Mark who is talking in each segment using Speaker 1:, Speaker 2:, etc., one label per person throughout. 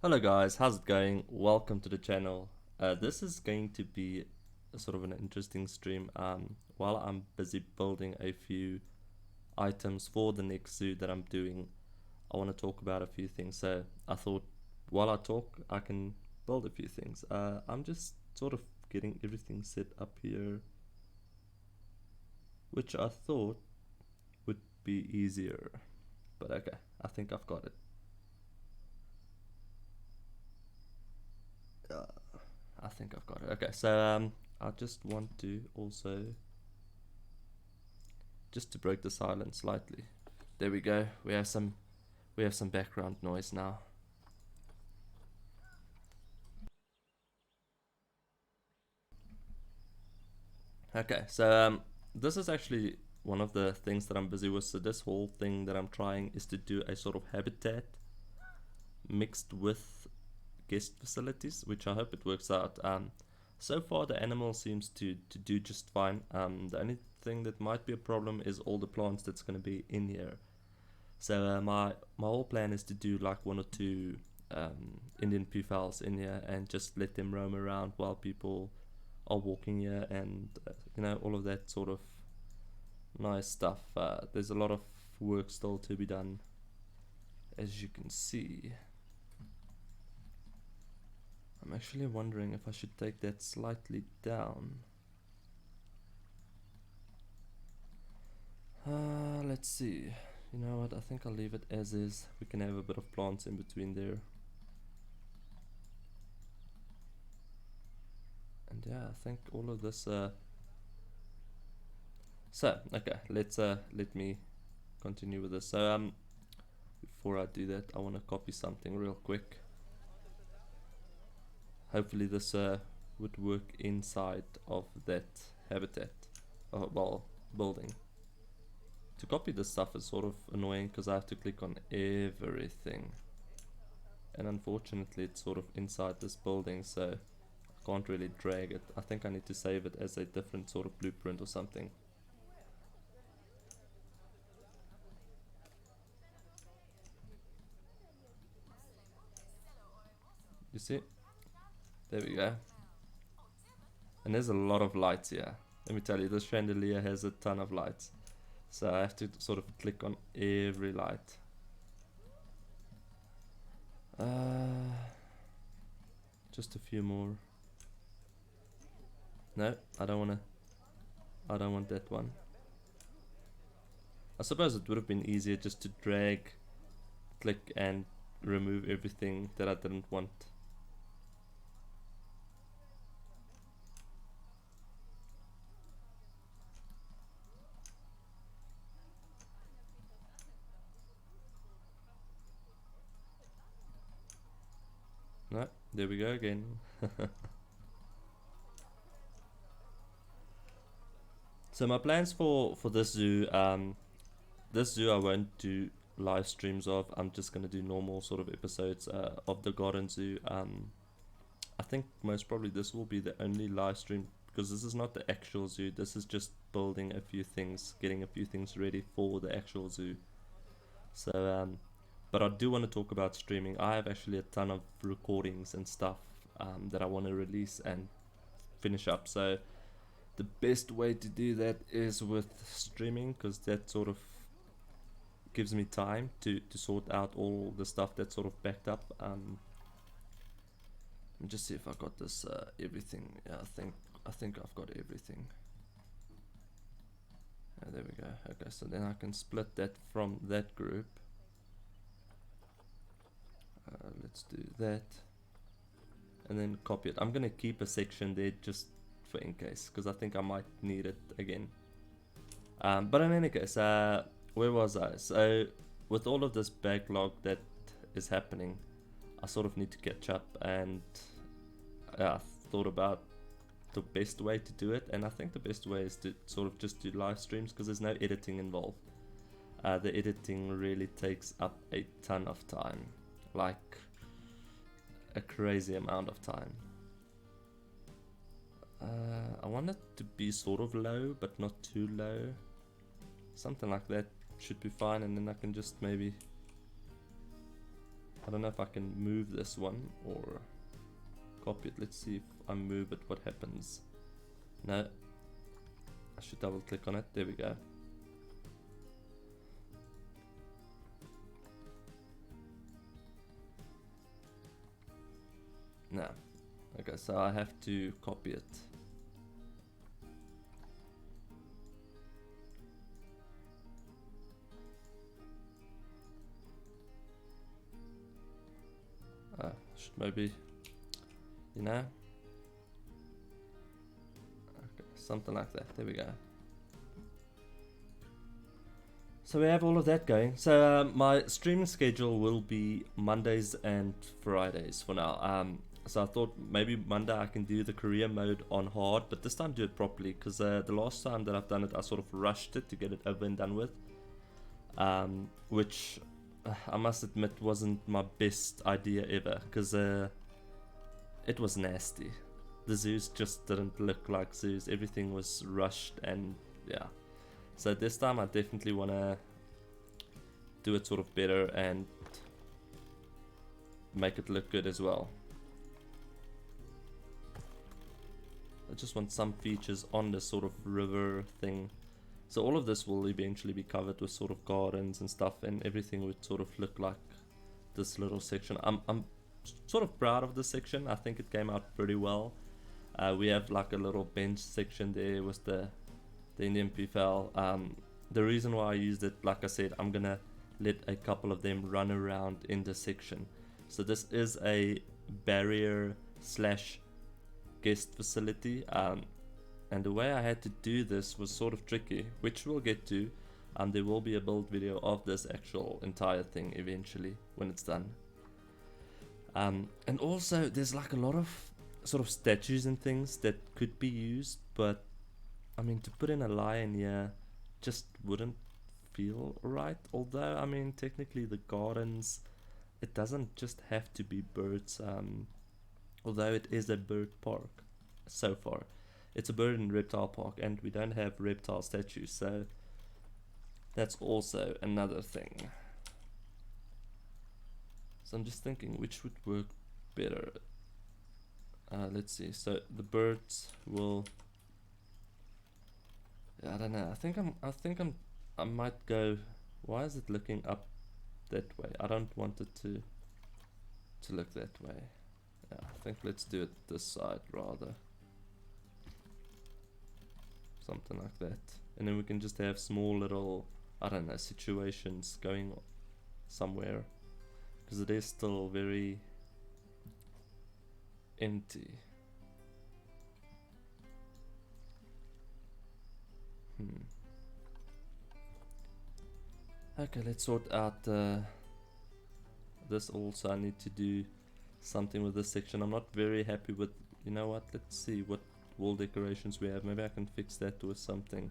Speaker 1: Hello guys, how's it going? Welcome to the channel. This is going to be a sort of an interesting stream. While I'm busy building a few items for the next zoo that I'm doing, I want to talk about a few things. So I thought while I talk, I can build a few things. I'm just sort of getting everything set up here, which I thought would be easier. But okay, I think I've got it. Uh, I think I've got it. Okay, so I just want to also just to break the silence slightly. There we go. We have some background noise now. Okay, so this is actually one of the things that I'm busy with. So this whole thing that I'm trying is to do a sort of habitat mixed with guest facilities, which I hope it works out. So far the animal seems to do just fine. The only thing that might be a problem is all the plants that's going to be in here. So my whole plan is to do like one or two Indian peafowls in here and just let them roam around while people are walking here, and all of that sort of nice stuff. There's a lot of work still to be done, as you can see. I'm actually wondering if I should take that slightly down. Let's see. You know what? I think I'll leave it as is. We can have a bit of plants in between there. And yeah, I think all of this. So okay, let me continue with this. So before I do that, I want to copy something real quick. Hopefully this would work inside of that habitat, well, building. To copy this stuff is sort of annoying because I have to click on everything, and unfortunately it's sort of inside this building, so I can't really drag it. I think I need to save it as a different sort of blueprint or something. You see? There we go. And there's a lot of lights here. Let me tell you, this chandelier has a ton of lights. So I have to sort of click on every light. Just a few more. No, I don't wanna. I don't want that one. I suppose it would have been easier just to drag, click, and remove everything that I didn't want. No, there we go again. So my plans for this zoo I won't do live streams of. I'm just gonna do normal sort of episodes of the garden zoo. I think most probably this will be the only live stream because this is not the actual zoo. This is just building a few things, getting a few things ready for the actual zoo. So but I do want to talk about streaming. I have actually a ton of recordings and stuff that I want to release and finish up. So the best way to do that is with streaming because that sort of gives me time to sort out all the stuff that's sort of backed up. Let me just see if I got this everything. Yeah, I think I've got everything. There we go. Okay, so then I can split that from that group. Let's do that, and then copy it. I'm gonna keep a section there just for in case, because I think I might need it again. But in any case, where was I? So with all of this backlog that is happening, I sort of need to catch up, and I thought about the best way to do it, and I think the best way is to sort of just do live streams because there's no editing involved. The editing really takes up a ton of time, like a crazy amount of time. I want it to be sort of low, but not too low. Something like that should be fine, and then I can just maybe I don't know if I can move this one or copy it. Let's see if I move it, what happens. No, I should double click on it. There we go. No. Okay, so I have to copy it. Should maybe, you know, okay, something like that. There we go. So we have all of that going. So my streaming schedule will be Mondays and Fridays for now. So I thought maybe Monday I can do the career mode on hard, but this time do it properly, because the last time that I've done it, I sort of rushed it to get it over and done with, which I must admit wasn't my best idea ever, because it was nasty. The zoos just didn't look like zoos. Everything was rushed, and yeah. So this time I definitely want to do it sort of better and make it look good as well. I just want some features on this sort of river thing. So all of this will eventually be covered with sort of gardens and stuff, and everything would sort of look like this little section. I'm sort of proud of this section. I think it came out pretty well. We have like a little bench section there with the Indian peafowl. The reason why I used it, like I said, I'm gonna let a couple of them run around in this section. So this is a barrier slash guest facility, and the way I had to do this was sort of tricky, which we'll get to. There will be a build video of this actual entire thing eventually when it's done. And also there's like a lot of sort of statues and things that could be used, but I mean, to put in a lion here just wouldn't feel right. Although, I mean, technically the gardens, it doesn't just have to be birds, although it is a bird park so far. It's a bird and reptile park, and we don't have reptile statues, so that's also another thing. So I'm just thinking which would work better. Let's see. So the birds will, I don't know. I might go. Why is it looking up that way? I don't want it to look that way. Yeah, I think let's do it this side rather. Something like that. And then we can just have small little, I don't know, situations going somewhere. Because it is still very empty. Okay, let's sort out this also. I need to do something with this section. I'm not very happy with, you know what, let's see what wall decorations we have. Maybe I can fix that with something.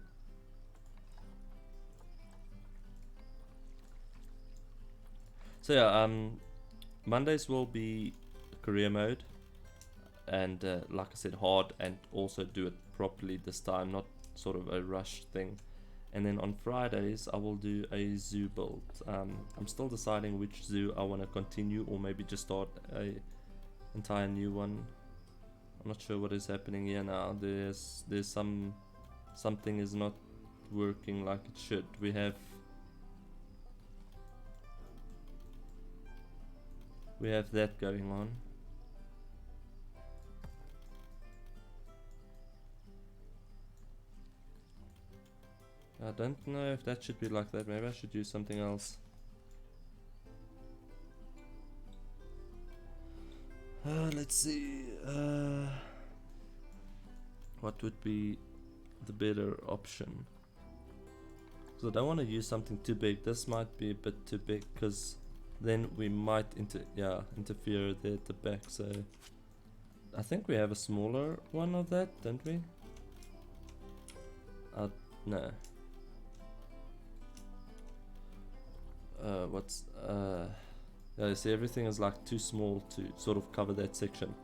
Speaker 1: So yeah, Mondays will be career mode, and like I said, hard, and also do it properly this time, not sort of a rush thing. And then on Fridays I will do a zoo build. I'm still deciding which zoo I want to continue, or maybe just start a entire new one. I'm not sure what is happening here now. There's something is not working like it should. We have that going on. I don't know if that should be like that. Maybe I should use something else. Let's see. What would be the better option? Because I don't want to use something too big. This might be a bit too big, because then we might interfere there at the back. So I think we have a smaller one of that, don't we? No. Yeah, you see, everything is like too small to sort of cover that section.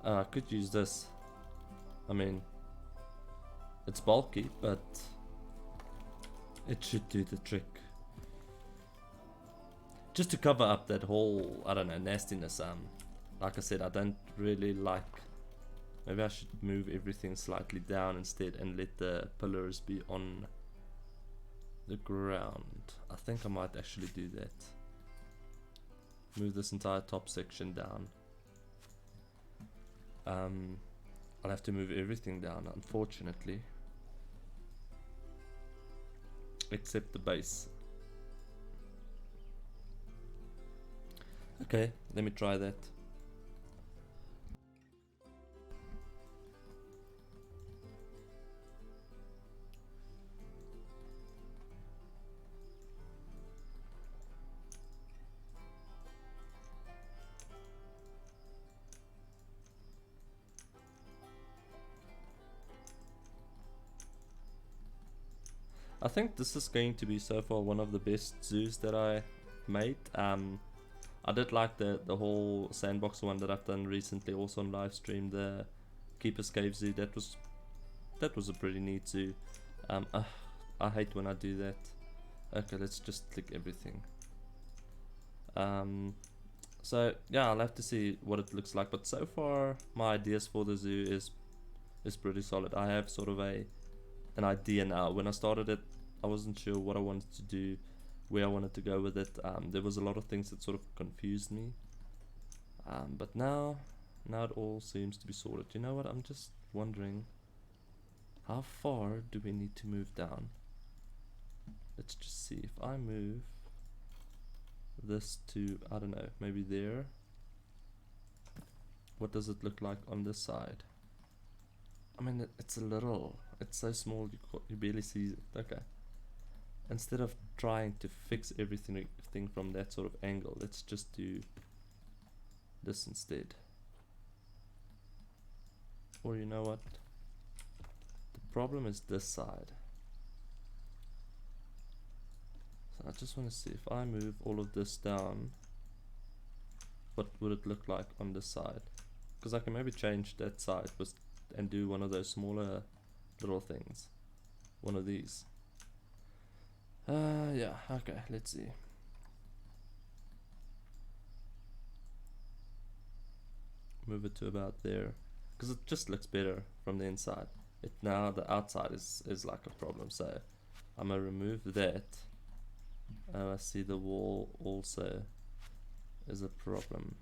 Speaker 1: I could use this. I mean, it's bulky, but it should do the trick. just to cover up that whole, I don't know, nastiness. Like I said, I don't really like. Maybe I should move everything slightly down instead and let the pillars be on the ground. I think I might actually do that. Move this entire top section down. I'll have to move everything down, unfortunately. Except the base. Okay, let me try that. I think this is going to be so far one of the best zoos that I made. I did like the whole sandbox one that I've done recently, also on live stream, the Keeper's Cave Zoo. That was a pretty neat zoo. I hate when I do that. Okay, let's just click everything. So yeah, I'll have to see what it looks like. But so far, my ideas for the zoo is pretty solid. I have sort of an idea now. When I started it, I wasn't sure what I wanted to do, where I wanted to go with it. There was a lot of things that sort of confused me. But now it all seems to be sorted. You know what? I'm just wondering, how far do we need to move down? Let's just see. If I move this to, I don't know, maybe there. What does it look like on this side? I mean, it's a little, it's so small you barely see it. Okay. Instead of trying to fix everything from that sort of angle, let's just do this instead. Or you know what? The problem is this side. So I just want to see, if I move all of this down, what would it look like on this side? Because I can maybe change that side and do one of those smaller little things. One of these. Yeah, okay, let's see. Move it to about there, because it just looks better from the inside. Now the outside is like a problem, so I'm gonna remove that. I see the wall also is a problem.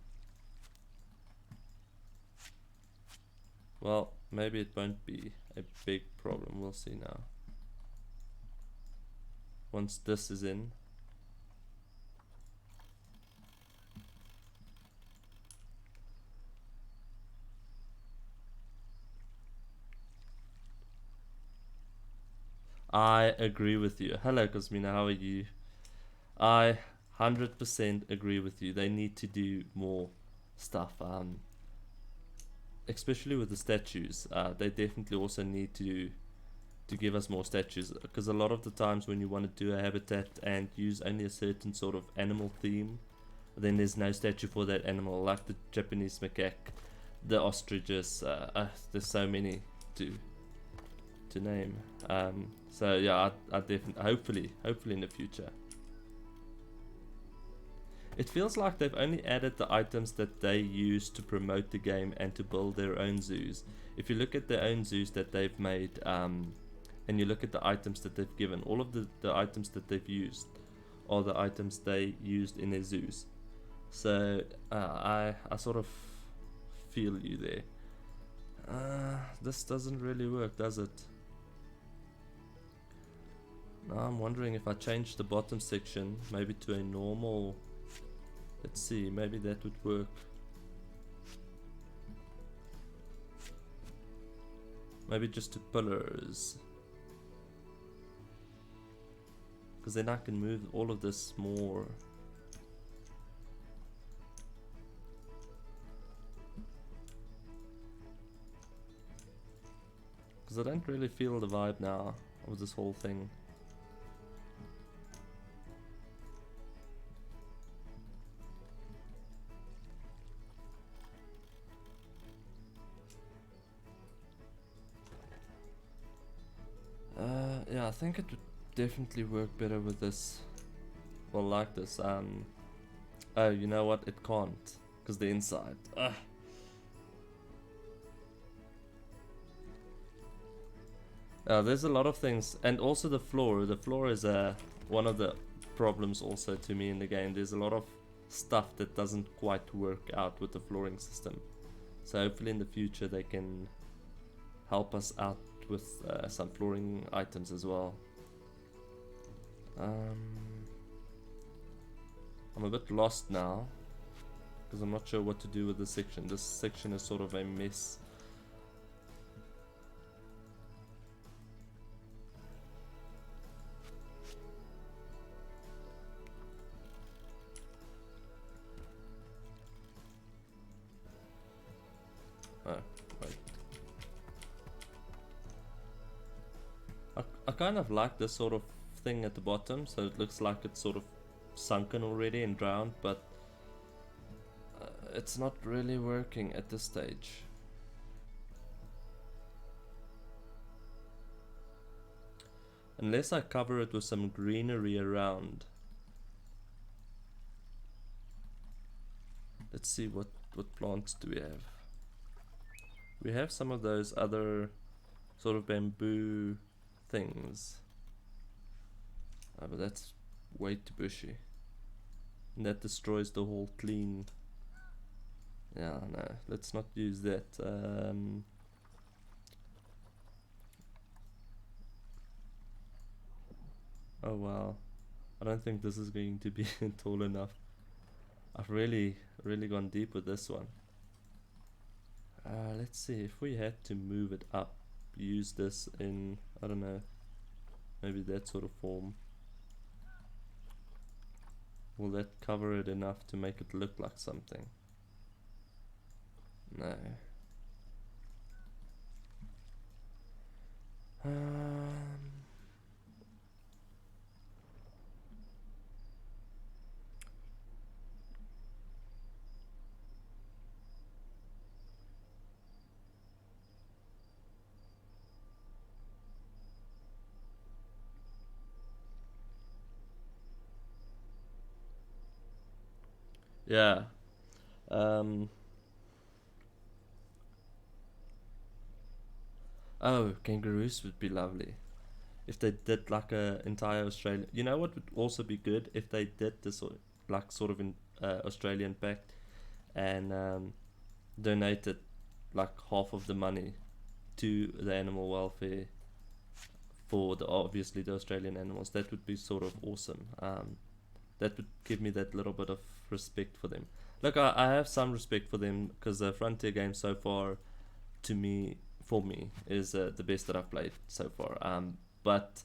Speaker 1: Well, maybe it won't be a big problem, we'll see now. Once this is in, I agree with you. Hello Cosmina, how are you? I 100% agree with you. They need to do more stuff, especially with the statues. They definitely also need to give us more statues, because a lot of the times when you want to do a habitat and use only a certain sort of animal theme, then there's no statue for that animal, like the Japanese macaque, the ostriches. There's so many to name. So yeah, I definitely, hopefully in the future. It feels like they've only added the items that they use to promote the game and to build their own zoos. If you look at their own zoos that they've made, and you look at the items that they've given, all of the items that they've used are the items they used in their zoos. So I sort of feel you there. This doesn't really work, does it? Now I'm wondering if I change the bottom section maybe to a normal. Let's see, maybe that would work. Maybe just to pillars. Because then I can move all of this more. Because I don't really feel the vibe now of this whole thing. Yeah, I think it would definitely work better with this. Well, like this. Oh, you know what? It can't. Because the inside. Ugh. There's a lot of things. And also the floor. The floor is one of the problems also to me in the game. There's a lot of stuff that doesn't quite work out with the flooring system. So hopefully in the future they can help us out with some flooring items as well. I'm a bit lost now because I'm not sure what to do with this section. This section is sort of a mess. Oh, wait. I kind of like this sort of thing at the bottom, so it looks like it's sort of sunken already and drowned, but it's not really working at this stage. Unless I cover it with some greenery around. Let's see what plants do we have. We have some of those other sort of bamboo things. But that's way too bushy. And that destroys the whole clean. Yeah, no, let's not use that. Oh wow, I don't think this is going to be tall enough. I've really gone deep with this one. Let's see, if we had to move it up, use this in, I don't know, maybe that sort of form. Will that cover it enough to make it look like something? No. Yeah. Oh, kangaroos would be lovely. If they did like a entire Australia, you know what would also be good if they did this like sort of in Australian pack and donated like half of the money to the animal welfare for the obviously the Australian animals. That would be sort of awesome. That would give me that little bit of respect for them. Look, I have some respect for them because the Frontier game so far, to me, for me, is the best that I've played so far. But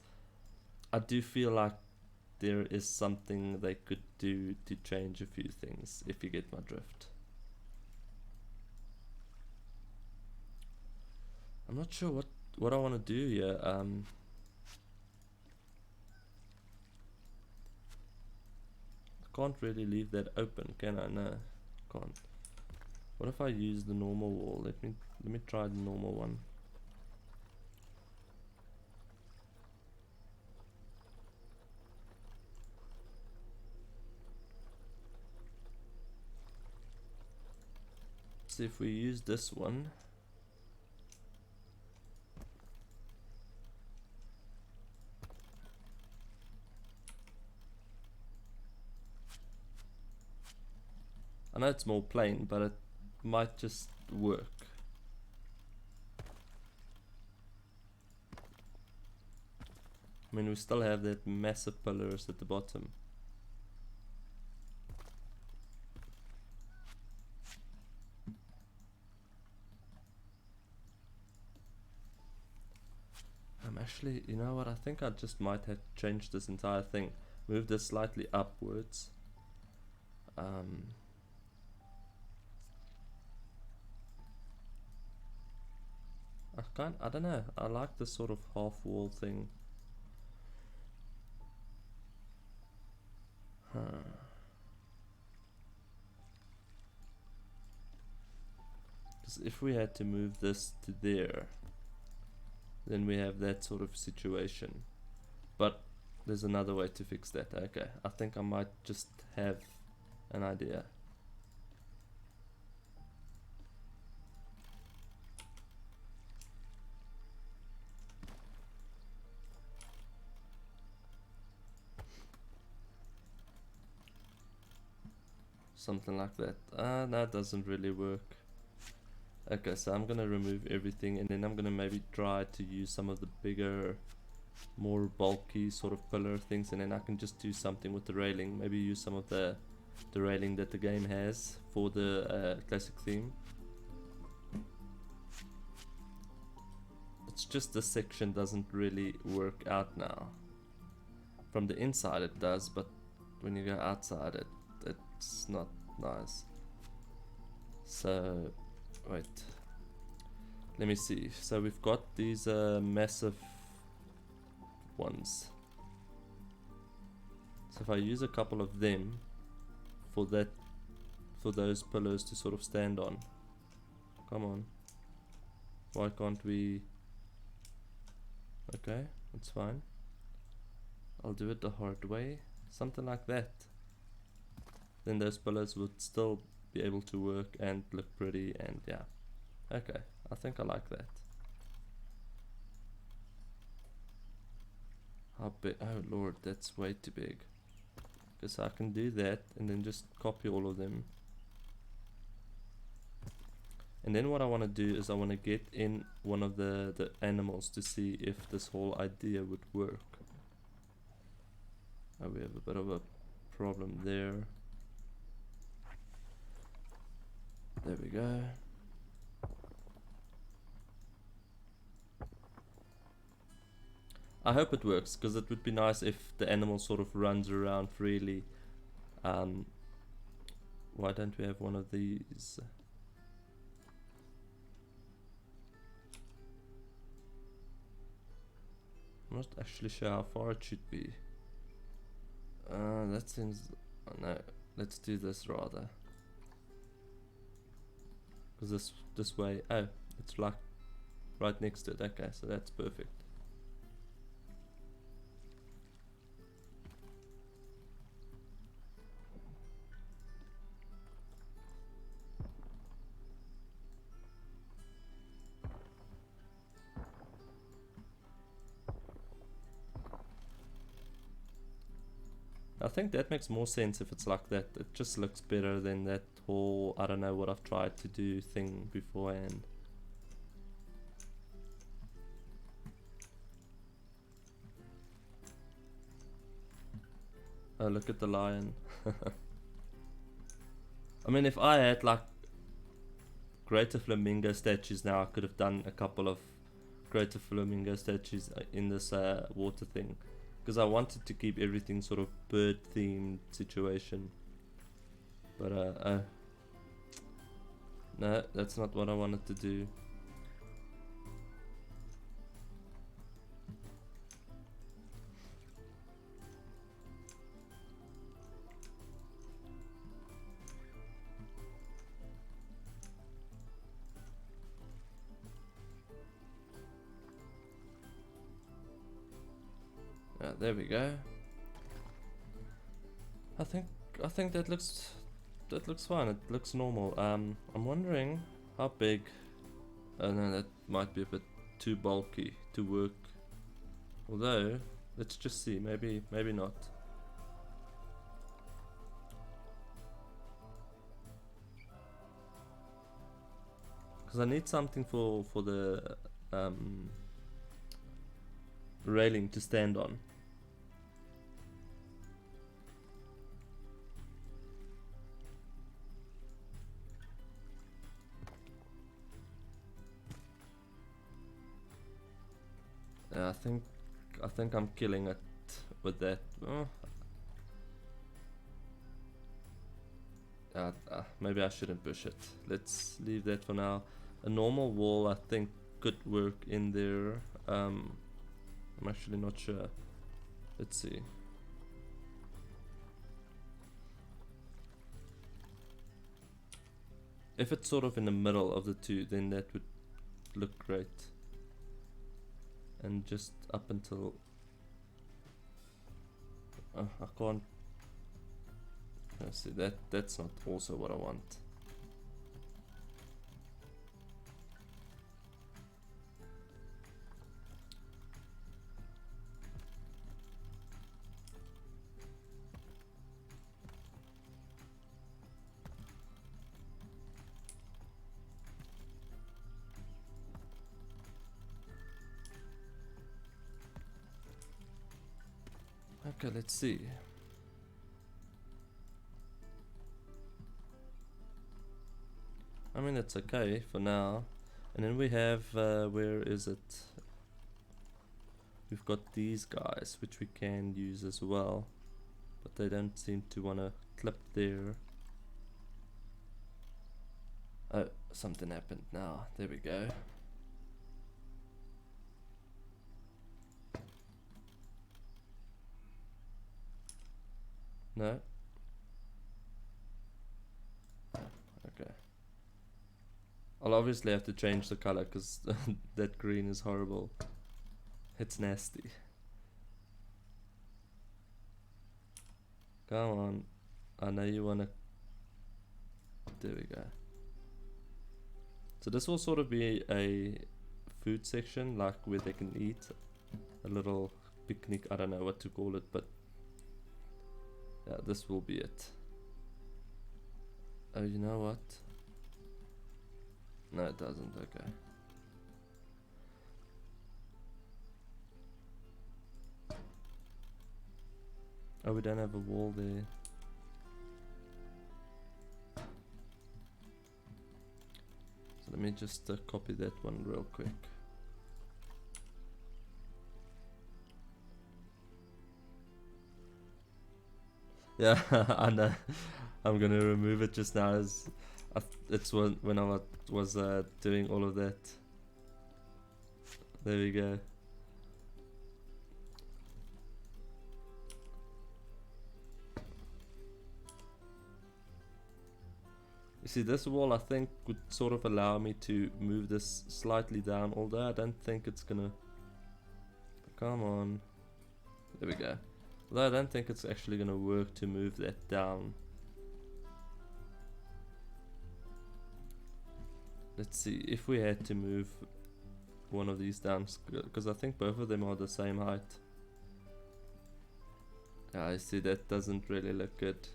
Speaker 1: I do feel like there is something they could do to change a few things, if you get my drift. I'm not sure what I want to do here. I can't really leave that open, can I? No, can't. What if I use the normal wall? Let me try the normal one. See if we use this one. I know it's more plain, but it might just work. I mean, we still have that massive pillars at the bottom. Actually, you know what? I think I just might have changed this entire thing. Move this slightly upwards. I don't know. I like this sort of half wall thing. Because if we had to move this to there, then we have that sort of situation. But there's another way to fix that. Okay, I think I might just have an idea. Something like that. That doesn't really work. Okay, so I'm gonna remove everything, and then I'm gonna maybe try to use some of the bigger, more bulky sort of pillar things, and then I can just do something with the railing. Maybe use some of the railing that the game has for the classic theme. It's just this section doesn't really work out now. From the inside it does, but when you go outside it's not nice. So wait, let me see. So we've got these massive ones. So if I use a couple of them for those pillars to sort of stand on. Come on. Why can't we? Okay, that's fine. I'll do it the hard way. Something like that. Then those pillars would still be able to work and look pretty, and yeah. Okay, I think I like that. How big? Oh lord, that's way too big. Because I can do that and then just copy all of them. And then what I want to do is I want to get in one of the animals to see if this whole idea would work. Oh, we have a bit of a problem there. There we go. I hope it works, because it would be nice if the animal sort of runs around freely. Why don't we have one of these? I'm not actually sure how far it should be. That seems... oh, no, let's do this rather. Because this way... oh, it's like right next to it. Okay, so that's perfect. I think that makes more sense if it's like that. It just looks better than that whole, I don't know what I've tried to do thing beforehand. Oh, look at the lion. I mean, if I had like greater flamingo statues now, I could have done a couple of greater flamingo statues in this water thing. Because I wanted to keep everything sort of bird themed situation. But no, that's not what I wanted to do. There we go. I think that looks fine. It looks normal. I'm wondering how big. Oh no, that might be a bit too bulky to work. Although, let's just see. Maybe not. Because I need something for the railing to stand on. I think I'm killing it with that. Maybe I shouldn't push it. Let's leave that for now. A normal wall I think could work in there. I'm actually not sure. Let's see. If it's sort of in the middle of the two, then that would look great. And just up until I can't. See, that's not also what I want. Okay, let's see. I mean, it's okay for now. And then we have, where is it? We've got these guys, which we can use as well. But they don't seem to want to clip there. Oh, something happened now. There we go. No? Okay. I'll obviously have to change the color because that green is horrible. It's nasty. Come on. I know you wanna... There we go. So this will sort of be a food section, like where they can eat. A little picnic, I don't know what to call it, but... Yeah, this will be it. Oh, you know what? No, it doesn't, okay. Oh, we don't have a wall there. So let me just copy that one real quick. Yeah, I know. I'm gonna remove it just now as it's when I was doing all of that. There we go. You see, this wall I think would sort of allow me to move this slightly down, although I don't think it's gonna... Come on. There we go. Although I don't think it's actually gonna work to move that down. Let's see, if we had to move one of these down, because I think both of them are the same height. Yeah, I see, that doesn't really look good.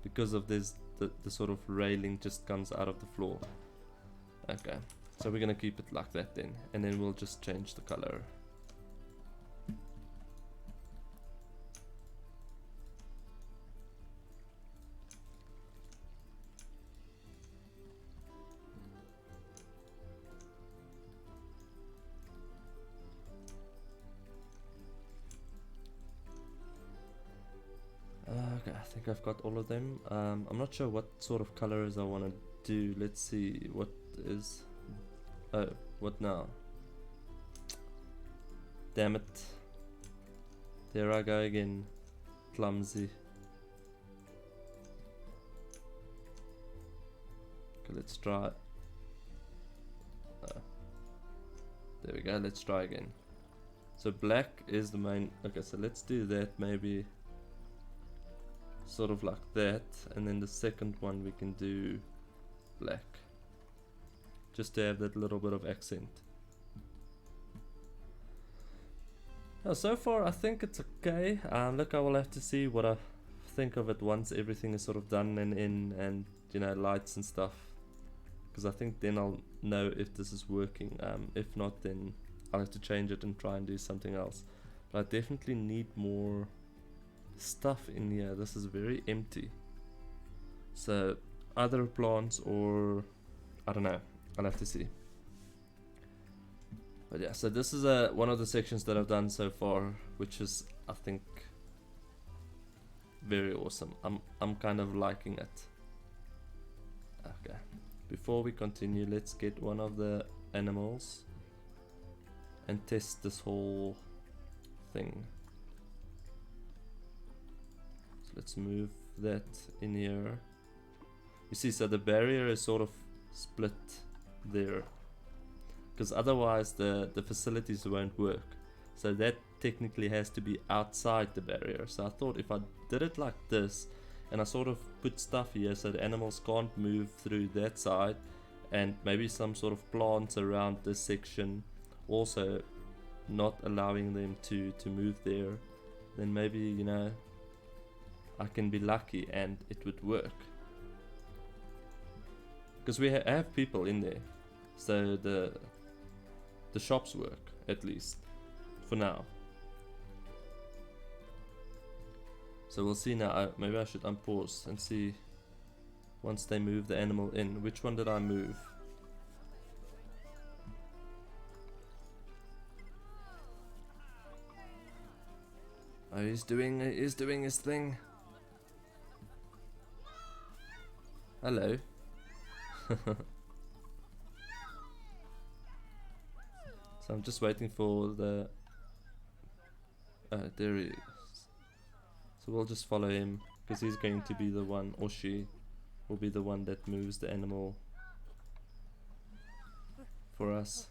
Speaker 1: Because of this, the sort of railing just comes out of the floor. Okay, so we're gonna keep it like that then, and then we'll just change the color. Okay, I think I've got all of them. I'm not sure what sort of colors I want to do. Let's see, what is... Oh, what now? Damn it. There I go again. Clumsy. Okay, let's try. There we go, let's try again. So black is the main... Okay, so let's do that maybe... Sort of like that, and then the second one we can do black, just to have that little bit of accent. Now, so far I think it's okay. Look, I will have to see what I think of it once everything is sort of done and in, and you know, lights and stuff, because I think then I'll know if this is working. If not, then I'll have to change it and try and do something else. But I definitely need more stuff in here. This is very empty, so either plants or I don't know, I'll have to see. But yeah, so this is one of the sections that I've done so far, which is, I think, very awesome. I'm kind of liking it. Okay, before we continue, let's get one of the animals and test this whole thing. Let's move that in here. You see, so the barrier is sort of split there, because otherwise the facilities won't work. So that technically has to be outside the barrier. So I thought if I did it like this, and I sort of put stuff here so the animals can't move through that side, and maybe some sort of plants around this section, also not allowing them to move there, then maybe, you know, I can be lucky and it would work. Because we have people in there, so the shops work, at least for now. So we'll see now. Maybe I should unpause and see once they move the animal in. Which one did I move? Oh, he's doing his thing. Hello. So I'm just waiting for the... there he is. So we'll just follow him, because he's going to be the one, or she will be the one that moves the animal for us.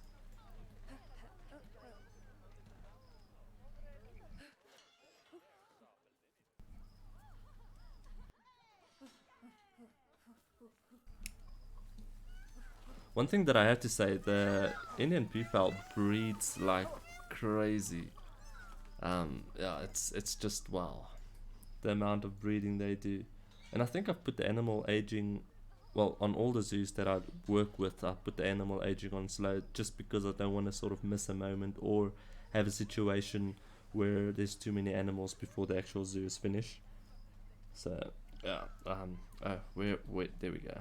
Speaker 1: One thing that I have to say, the Indian peafowl breeds like crazy. Yeah, it's just wow, the amount of breeding they do. And I think I've put the animal aging, well, on all the zoos that I work with, I put the animal aging on slow, just because I don't want to sort of miss a moment or have a situation where there's too many animals before the actual zoo is finished. So yeah, wait, there we go.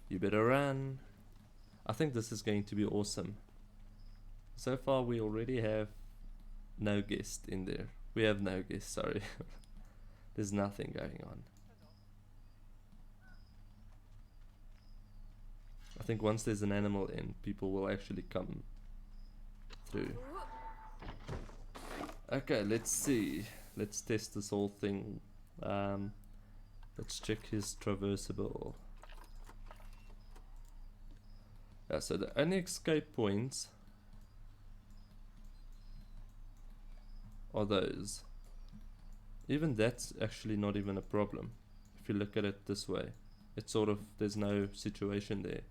Speaker 1: You better run. I think this is going to be awesome. So far we already have no guest in there. We have no guest, sorry. There's nothing going on. I think once there's an animal in, people will actually come through. Okay, let's see. Let's test this whole thing. Let's check his traversable. Yeah, so the only escape points are those. Even that's actually not even a problem if you look at it this way. It's sort of, there's no situation there.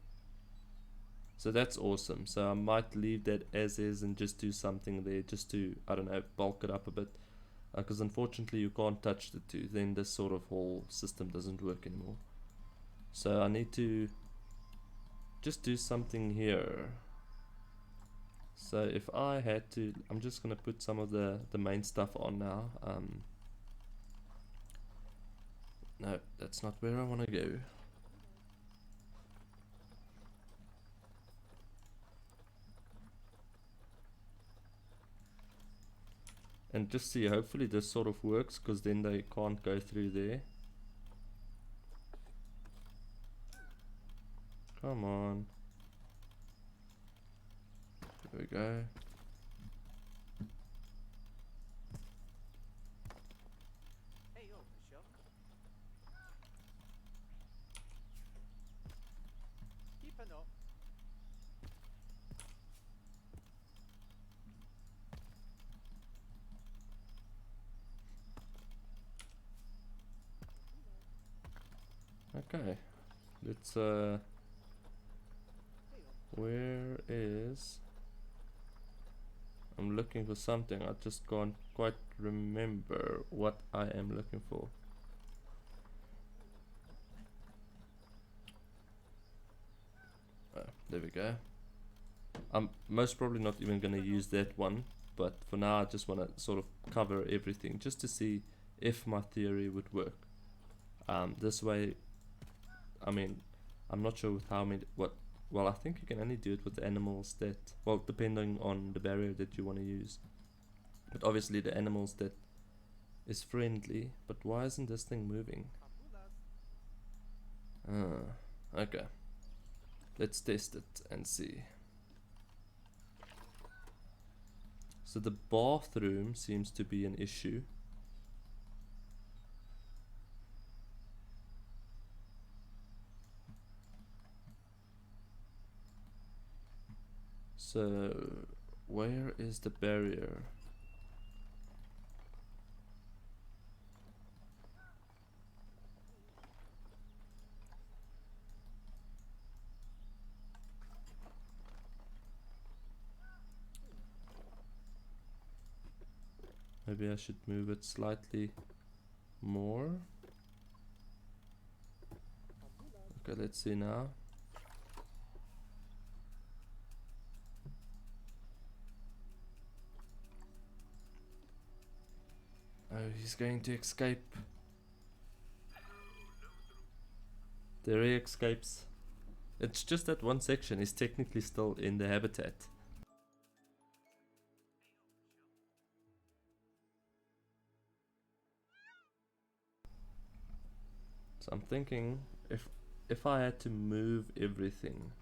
Speaker 1: So that's awesome. So I might leave that as is and just do something there, just to, I don't know, bulk it up a bit. Because unfortunately you can't touch the two, then this sort of whole system doesn't work anymore. So I need to just do something here. So if I had to, I'm just gonna put some of the main stuff on now. No, that's not where I want to go. And just see, hopefully this sort of works, because then they can't go through there. Come on. There we go. Okay, let's where is, I'm looking for something, I just can't quite remember what I am looking for. There we go. I'm most probably not even gonna use that one, but for now I just want to sort of cover everything just to see if my theory would work. This way, I mean, I'm not sure with how many, well, I think you can only do it with the animals that, well, depending on the barrier that you want to use. But obviously the animals that is friendly. But why isn't this thing moving? Okay. Let's test it and see. So the bathroom seems to be an issue. So Where is the barrier? Maybe I should move it slightly more. Okay, let's see now. Oh, he's going to escape. There he escapes. It's just that one section is technically still in the habitat. So I'm thinking if I had to move everything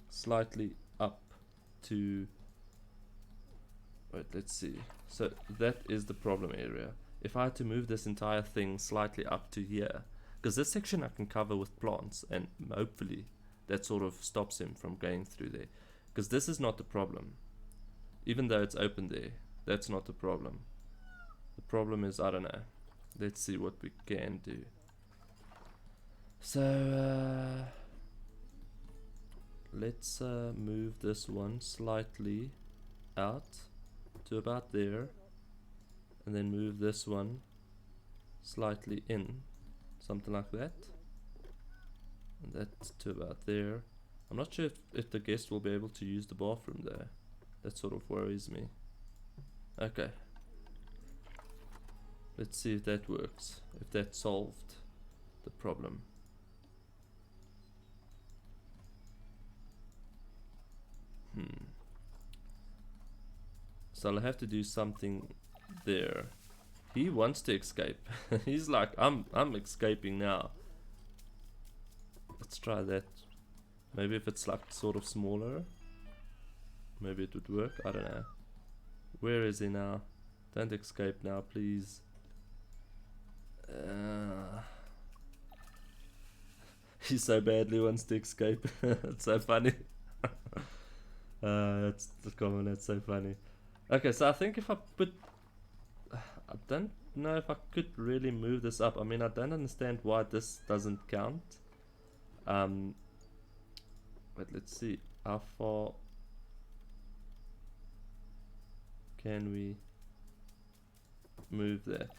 Speaker 1: slightly up to, wait, let's see. So that is the problem area. If I had to move this entire thing slightly up to here, because this section I can cover with plants, and hopefully that sort of stops him from going through there. Because this is not the problem. Even though it's open there, that's not the problem. The problem is, I don't know. Let's see what we can do. So, let's move this one slightly out to about there, and then move this one slightly in, something like that, and that to about there. I'm not sure if the guest will be able to use the bathroom there. That sort of worries me. Okay, let's see if that works, if that solved the problem. So I'll have to do something there. He wants to escape. He's like, I'm escaping now. Let's try that. Maybe if it's like sort of smaller, maybe it would work. I don't know. Where is he now? Don't escape now, please. He so badly wants to escape. It's so funny. That's the comment. That's so funny. Okay, so I think if I put, I don't know if I could really move this up. I mean, I don't understand why this doesn't count. But let's see how far can we move that.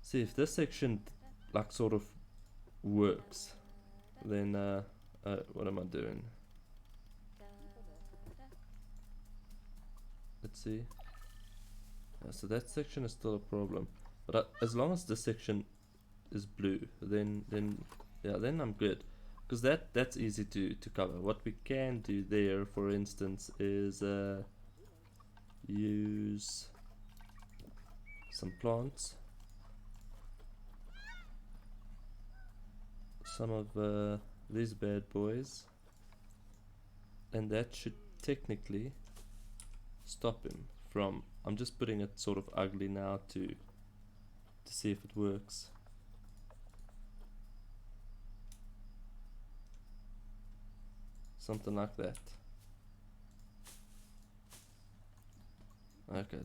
Speaker 1: See if this section like sort of works, then what am I doing? Let's see. So that section is still a problem, but as long as this section is blue, then yeah, then I'm good, because that's easy to cover. What we can do there, for instance, is use some plants, some of these bad boys, and that should technically stop him from, I'm just putting it sort of ugly now to see if it works. Something like that. Okay,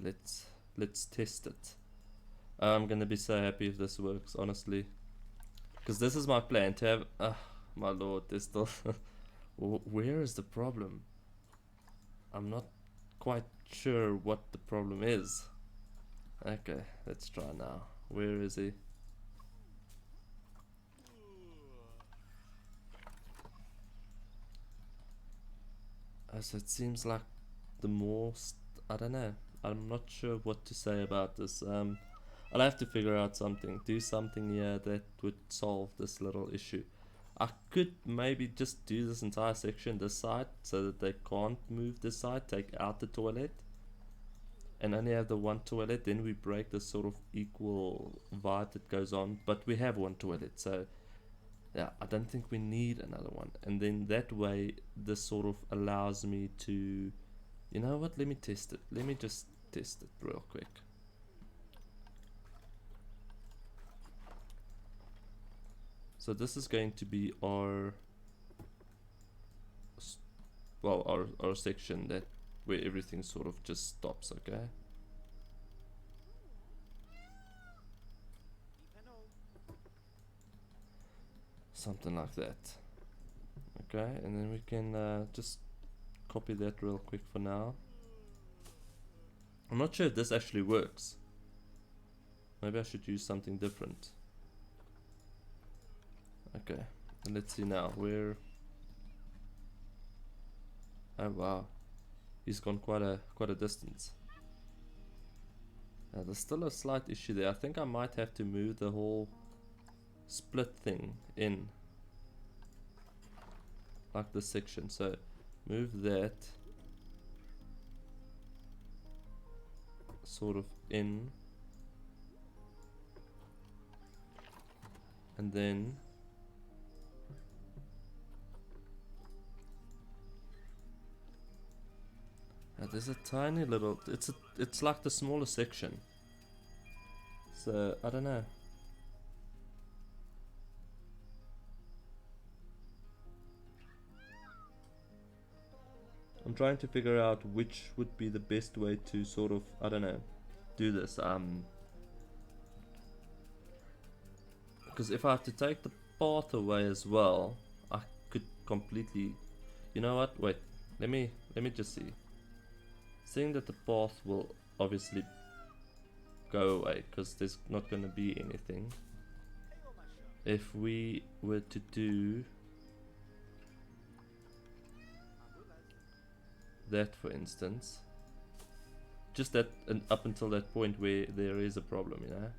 Speaker 1: let's test it. I'm gonna be so happy if this works, honestly, because this is my plan to have, my lord, there's still where is the problem? I'm not quite sure what the problem is. Okay, let's try now. Where is he? So it seems like the most, I don't know, I'm not sure what to say about this. I'll have to figure out something, do something here that would solve this little issue. I could maybe just do this entire section this side so that they can't move this side, take out the toilet, and only have the one toilet. Then we break this sort of equal vibe that goes on, but we have one toilet, so yeah, I don't think we need another one. And then that way this sort of allows me to, you know what, let me test it, let me just test it real quick. So this is going to be our our section that where everything sort of just stops, okay? Something like that. Okay, and then we can just copy that real quick for now. I'm not sure if this actually works. Maybe I should use something different. Okay, and let's see now where. Oh wow, he's gone quite a distance. There's still a slight issue there. I think I might have to move the whole split thing in, like this section. So move that sort of in, and then there's a tiny little, it's like the smaller section, so I don't know. I'm trying to figure out which would be the best way to sort of, I don't know, do this. Because if I have to take the path away as well, I could completely, you know what, wait, let me just see. Seeing that the path will obviously go away because there's not going to be anything. If we were to do that, for instance, just that, and up until that point where there is a problem, you know.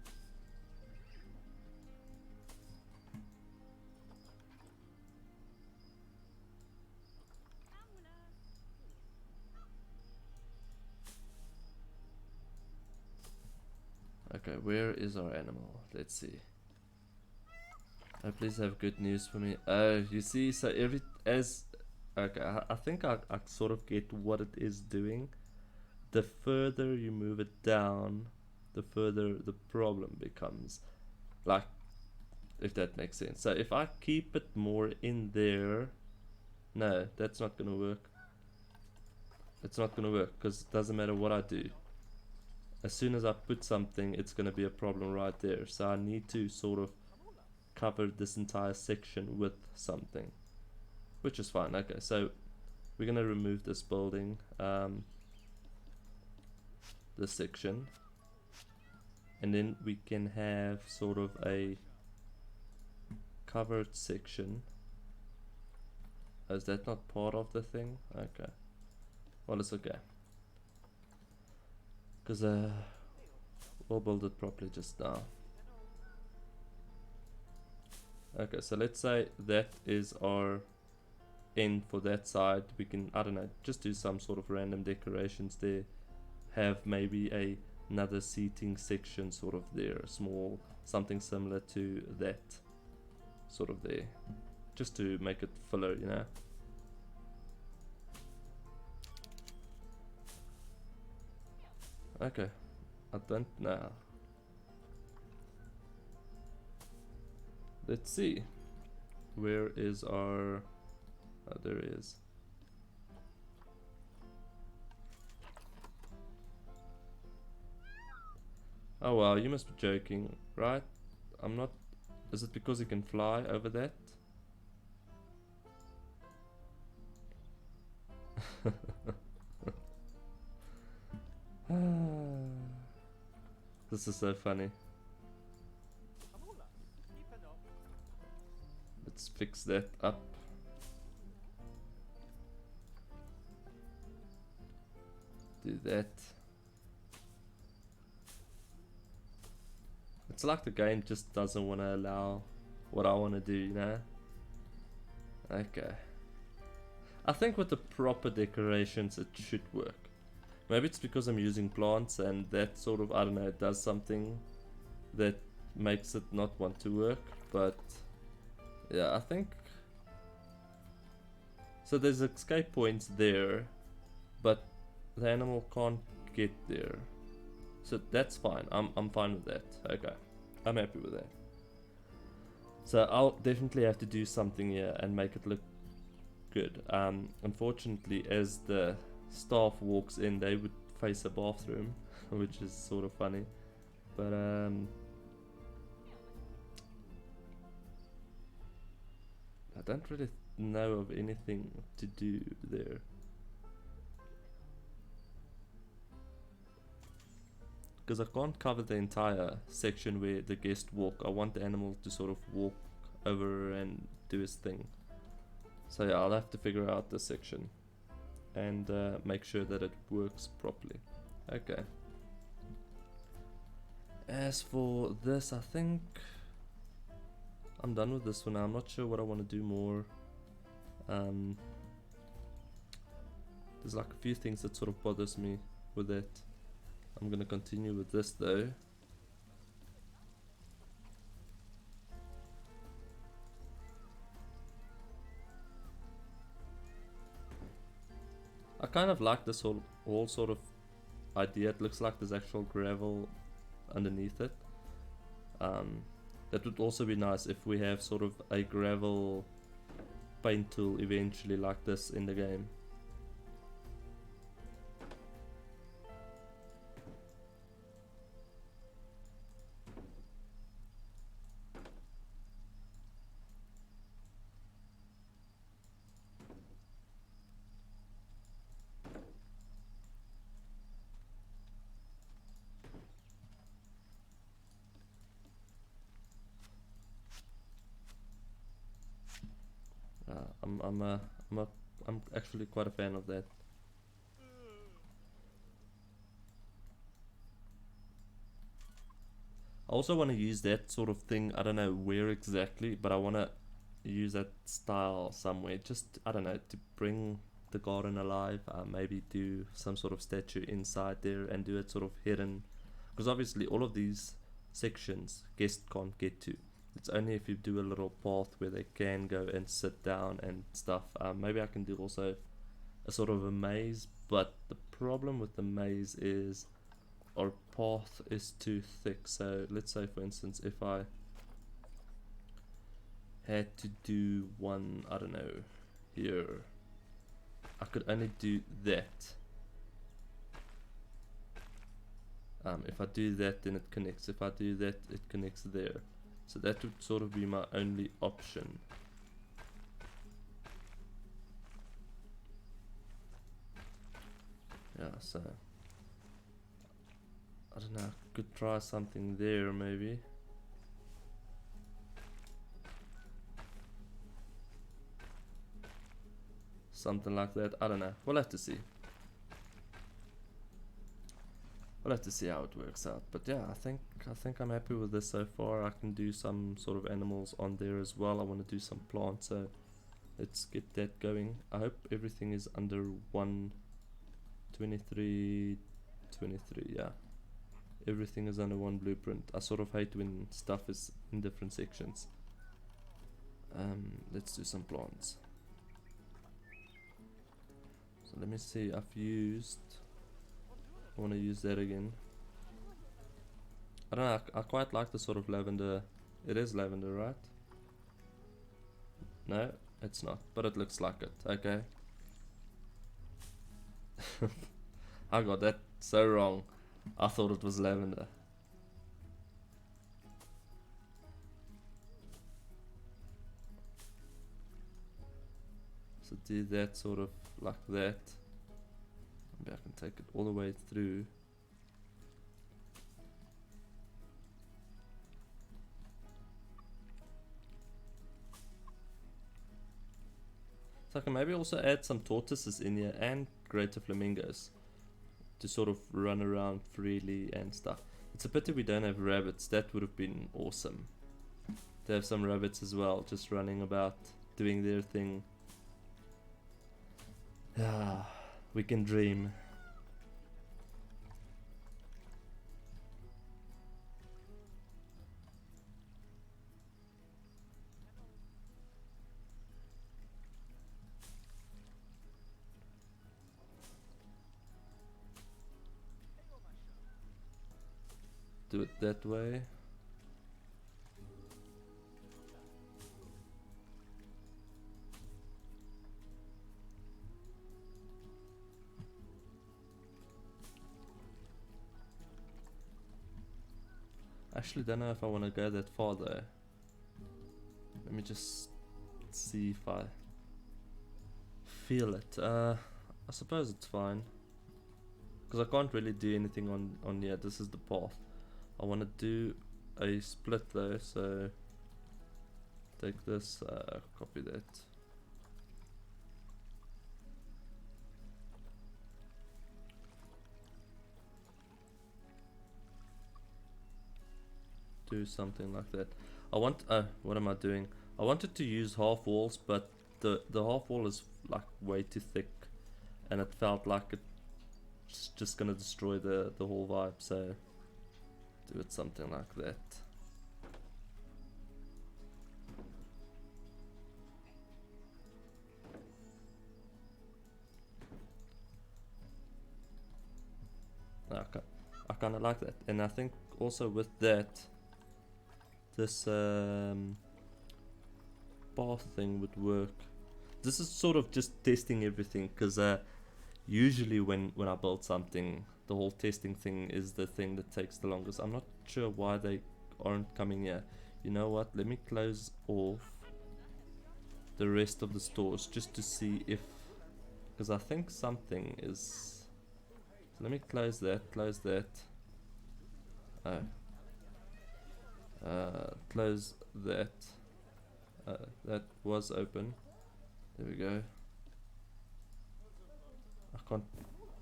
Speaker 1: Okay, where is our animal? Let's see. Oh, please have good news for me. Oh, you see, so okay, I think I sort of get what it is doing. The further you move it down, the further the problem becomes. Like, if that makes sense. So if I keep it more in there, no, that's not gonna work. It's not gonna work because it doesn't matter what I do. As soon as I put something, it's gonna be a problem right there. So I need to sort of cover this entire section with something, which is fine. Okay, so we're gonna remove this building, this section, and then we can have sort of a covered section. Oh, is that not part of the thing? Okay, well, it's okay, because we'll build it properly just now. Okay, so let's say that is our end for that side. We can, I don't know, just do some sort of random decorations there. Have maybe another seating section sort of there, small, something similar to that sort of there, just to make it filler, you know. Okay, I don't know. Let's see. Where is our... Oh, there it is. Oh wow, you must be joking, right? I'm not... Is it because he can fly over that? This is so funny. Let's fix that up. Do that. It's like the game just doesn't want to allow what I want to do, you know? Okay. I think with the proper decorations it should work. Maybe it's because I'm using plants and that sort of, I don't know, it does something that makes it not want to work, but yeah, I think... So there's escape points there, but the animal can't get there. So that's fine, I'm fine with that. Okay, I'm happy with that. So I'll definitely have to do something here and make it look good. Unfortunately, as the staff walks in, they would face a bathroom, which is sort of funny. But I don't really know of anything to do there. Because I can't cover the entire section where the guests walk. I want the animal to sort of walk over and do his thing. So yeah, I'll have to figure out this section and make sure that it works properly. Okay. As for this, I think I'm done with this for now. I'm not sure what I want to do more. There's like a few things that sort of bothers me with it. I'm gonna continue with this though. I kind of like this whole sort of idea. It looks like there's actual gravel underneath it. That would also be nice if we have sort of a gravel paint tool eventually like this in the game. I'm actually quite a fan of that. I also want to use that sort of thing. I don't know where exactly, but I want to use that style somewhere. Just, I don't know, to bring the garden alive. Maybe do some sort of statue inside there and do it sort of hidden. Because obviously all of these sections guests can't get to. It's only if you do a little path where they can go and sit down and stuff. Maybe I can do also a sort of a maze, but the problem with the maze is our path is too thick. So let's say for instance if I had to do one, I don't know, here, I could only do that. If I do that, then it connects. If I do that, it connects there. So that would sort of be my only option. Yeah, so I don't know, I could try something there maybe. Something like that, I don't know, we'll have to see. We'll have to see how it works out. But yeah, I think I'm happy with this so far. I can do some sort of animals on there as well. I want to do some plants, so let's get that going. I hope everything is under 123, yeah. Everything is under one blueprint. I sort of hate when stuff is in different sections. Let's do some plants. So let me see, I want to use that again. I don't know, I quite like the sort of lavender. It is lavender, right? No, it's not, but it looks like it. Okay. I got that so wrong. I thought it was lavender. So do that sort of like that. Maybe I can take it all the way through. So I can maybe also add some tortoises in here and greater flamingos to sort of run around freely and stuff. It's a pity we don't have rabbits. That would have been awesome to have some rabbits as well, just running about doing their thing. Ah, we can dream. Do it that way. actually don't know if I want to go that far though. Let me just see if I feel it. I suppose it's fine. Because I can't really do anything on here. This is the path. I want to do a split though, so take this, copy that. Do something like that. I want, what am I doing? I wanted to use half walls, but the half wall is like way too thick, and it felt like it's just gonna destroy the whole vibe, so do it something like that. Okay, I kind of like that, and I think also with that, this path thing would work. This is sort of just testing everything, because usually when I build something, the whole testing thing is the thing that takes the longest. I'm not sure why they aren't coming here. You know what, let me close off the rest of the stores just to see if, because I think something is, so let me close that, close that, close that, that was open, there we go. I can't,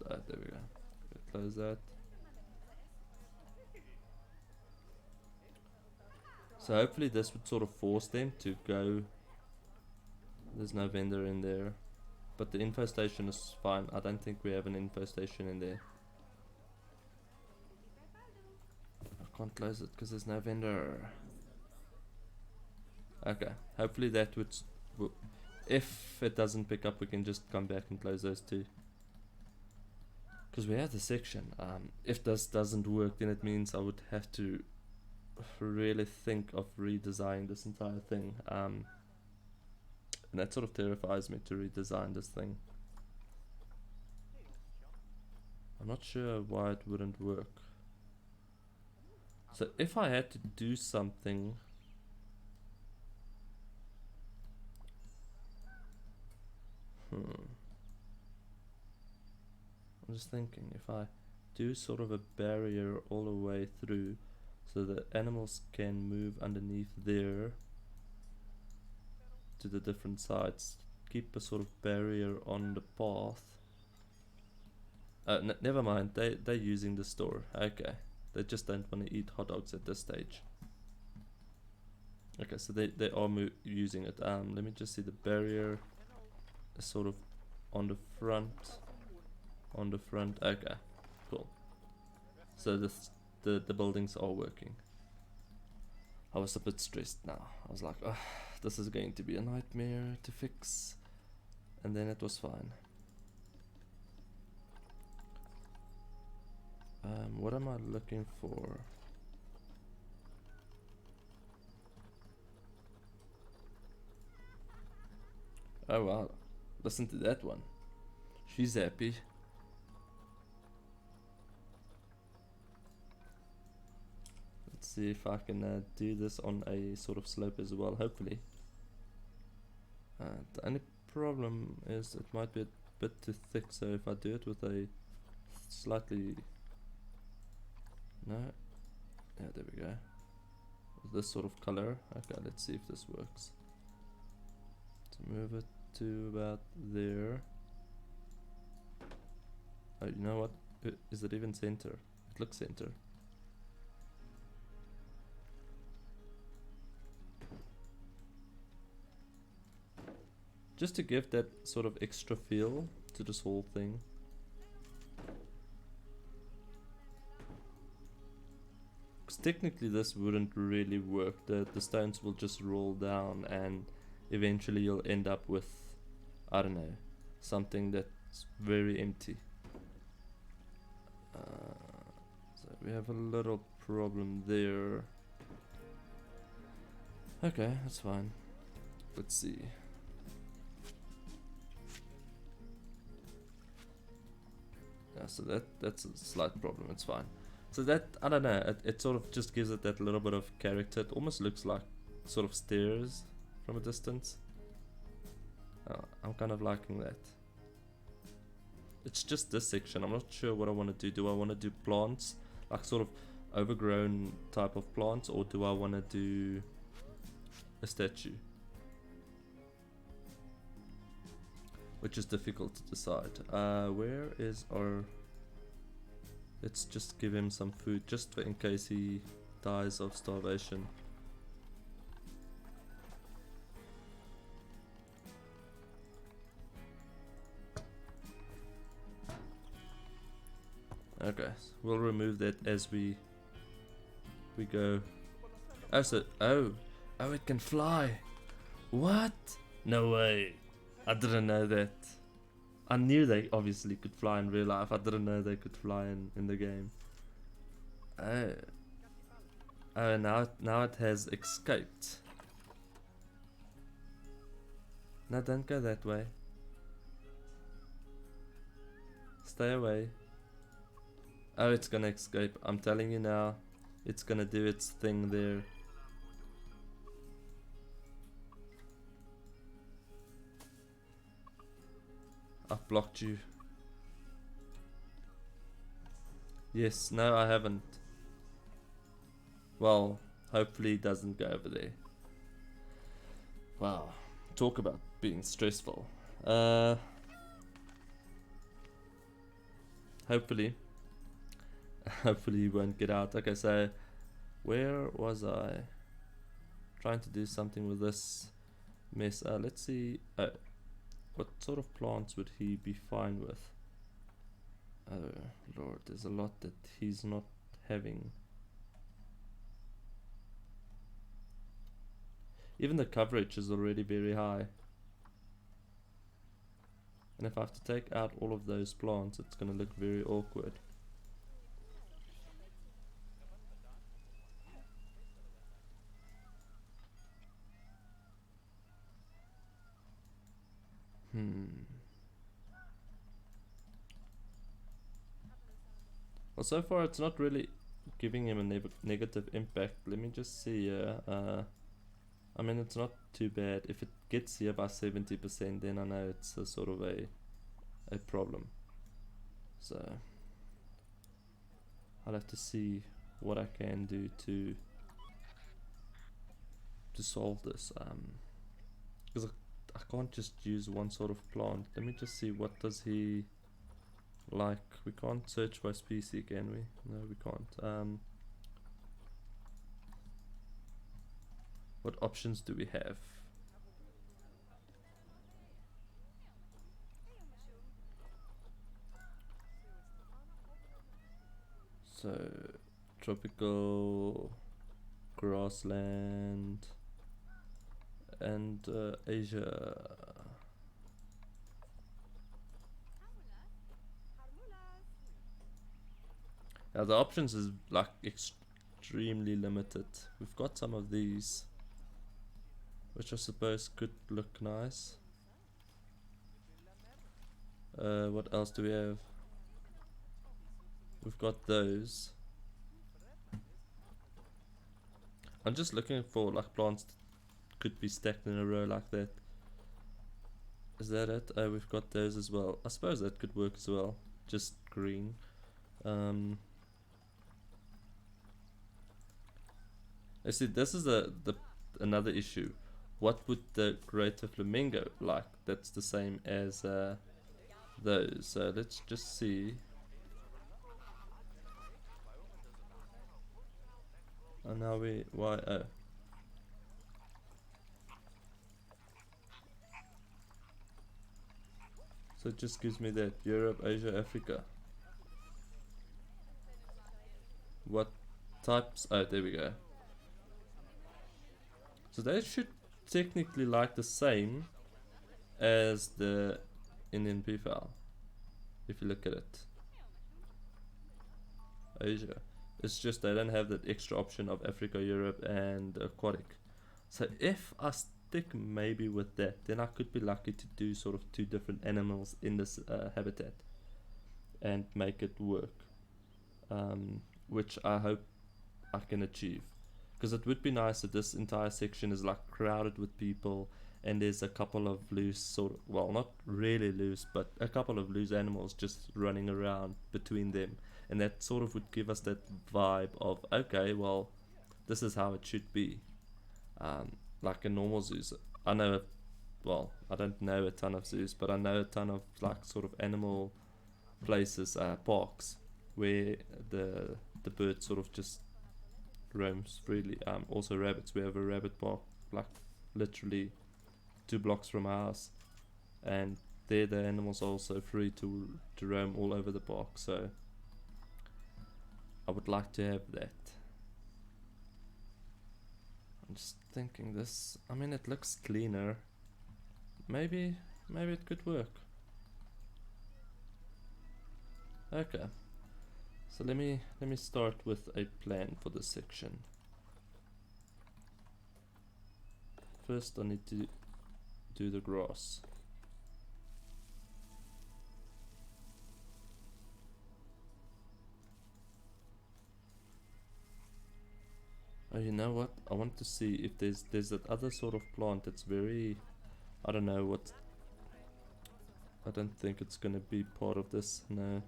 Speaker 1: there we go, close that. So hopefully this would sort of force them to go. There's no vendor in there, but the info station is fine. I don't think we have an info station in there. I can't close it because there's no vendor. Okay, hopefully that would, if it doesn't pick up, we can just come back and close those two. Because we have the section. If this doesn't work, then it means I would have to really think of redesigning this entire thing. And that sort of terrifies me to redesign this thing. I'm not sure why it wouldn't work. So if I had to do something, I'm just thinking, if I do sort of a barrier all the way through so the animals can move underneath there to the different sides, keep a sort of barrier on the path. Never mind, they're using the store. Okay, they just don't want to eat hot dogs at this stage. Okay, so they are using it. Let me just see, the barrier is sort of on the front. On the front. Okay, cool. So the buildings are working. I was a bit stressed now. I was like, oh, this is going to be a nightmare to fix, and then it was fine. What am I looking for? Oh wow, listen to that one. She's happy. Let's see if I can do this on a sort of slope as well, hopefully. The only problem is it might be a bit too thick, so if I do it with a slightly... No? Yeah, there we go. With this sort of color. Okay, let's see if this works. To move it to about there. Oh, you know what? Is it even center? It looks center. Just to give that sort of extra feel to this whole thing. Because technically this wouldn't really work. The stones will just roll down and eventually you'll end up with, I don't know, something that's very empty. So we have a little problem there. Okay, that's fine. Let's see. Yeah, so that's a slight problem, it's fine. So that, I don't know, it sort of just gives it that little bit of character. It almost looks like sort of stairs from a distance. I'm kind of liking that. It's just this section. I'm not sure what I want to do. Do I want to do plants, like sort of overgrown type of plants, or do I want to do a statue? Which is difficult to decide. Where is our... Let's just give him some food, just in case he dies of starvation. Okay, we'll remove that as we go. Oh, so oh, it can fly. What? No way. I didn't know that. I knew they obviously could fly in real life. I didn't know they could fly in the game. Oh. Oh, now it has escaped. No, don't go that way. Stay away. Oh, it's gonna escape. I'm telling you now. It's gonna do its thing there. I've blocked you. Yes, no, I haven't. Well, hopefully it doesn't go over there. Wow, talk about being stressful. Hopefully he won't get out. Okay, so where was I? Trying to do something with this mess. Let's see. What sort of plants would he be fine with? Oh lord, there's a lot that he's not having. Even the coverage is already very high. And if I have to take out all of those plants, it's gonna look very awkward. Well, so far it's not really giving him a negative impact. Let me just see here. I mean, it's not too bad. If it gets here by 70%, then I know it's a sort of a problem. So I'll have to see what I can do to solve this. Because I can't just use one sort of plant. Let me just see, what does he like. We can't search by species, can we? No, we can't. What options do we have? So tropical, grassland, and Asia. Now the options is like extremely limited. We've got some of these, which I suppose could look nice. What else do we have? We've got those. I'm just looking for like plants that could be stacked in a row like that. Is that it? Oh, we've got those as well. I suppose that could work as well. Just green. I see, this is another issue. What would the greater flamingo like? That's the same as those. So let's just see. And now oh. So it just gives me that Europe, Asia, Africa. What types? Oh, there we go. So they should technically like the same as the NNP file, if you look at it. Asia. It's just they don't have that extra option of Africa, Europe, and aquatic. So if I stick maybe with that, then I could be lucky to do sort of 2 different animals in this habitat and make it work. which I hope I can achieve. Because it would be nice if this entire section is like crowded with people and there's a couple of loose sort of, well, not really loose, but a couple of loose animals just running around between them, and that sort of would give us that vibe of, okay, well, this is how it should be. Like a normal zoos. I know, well, I don't know a ton of zoos, but I know a ton of like sort of animal places, parks, where the bird sort of just roams freely. Also rabbits. We have a rabbit park, like literally 2 blocks from our house, and there the animals are also free to roam all over the park. So I would like to have that. I'm just thinking this. I mean, it looks cleaner. Maybe it could work. Okay. So let me start with a plan for this section. First, I need to do the grass. Oh, you know what? I want to see if there's that other sort of plant that's very, I don't know what. I don't think it's gonna be part of this. No.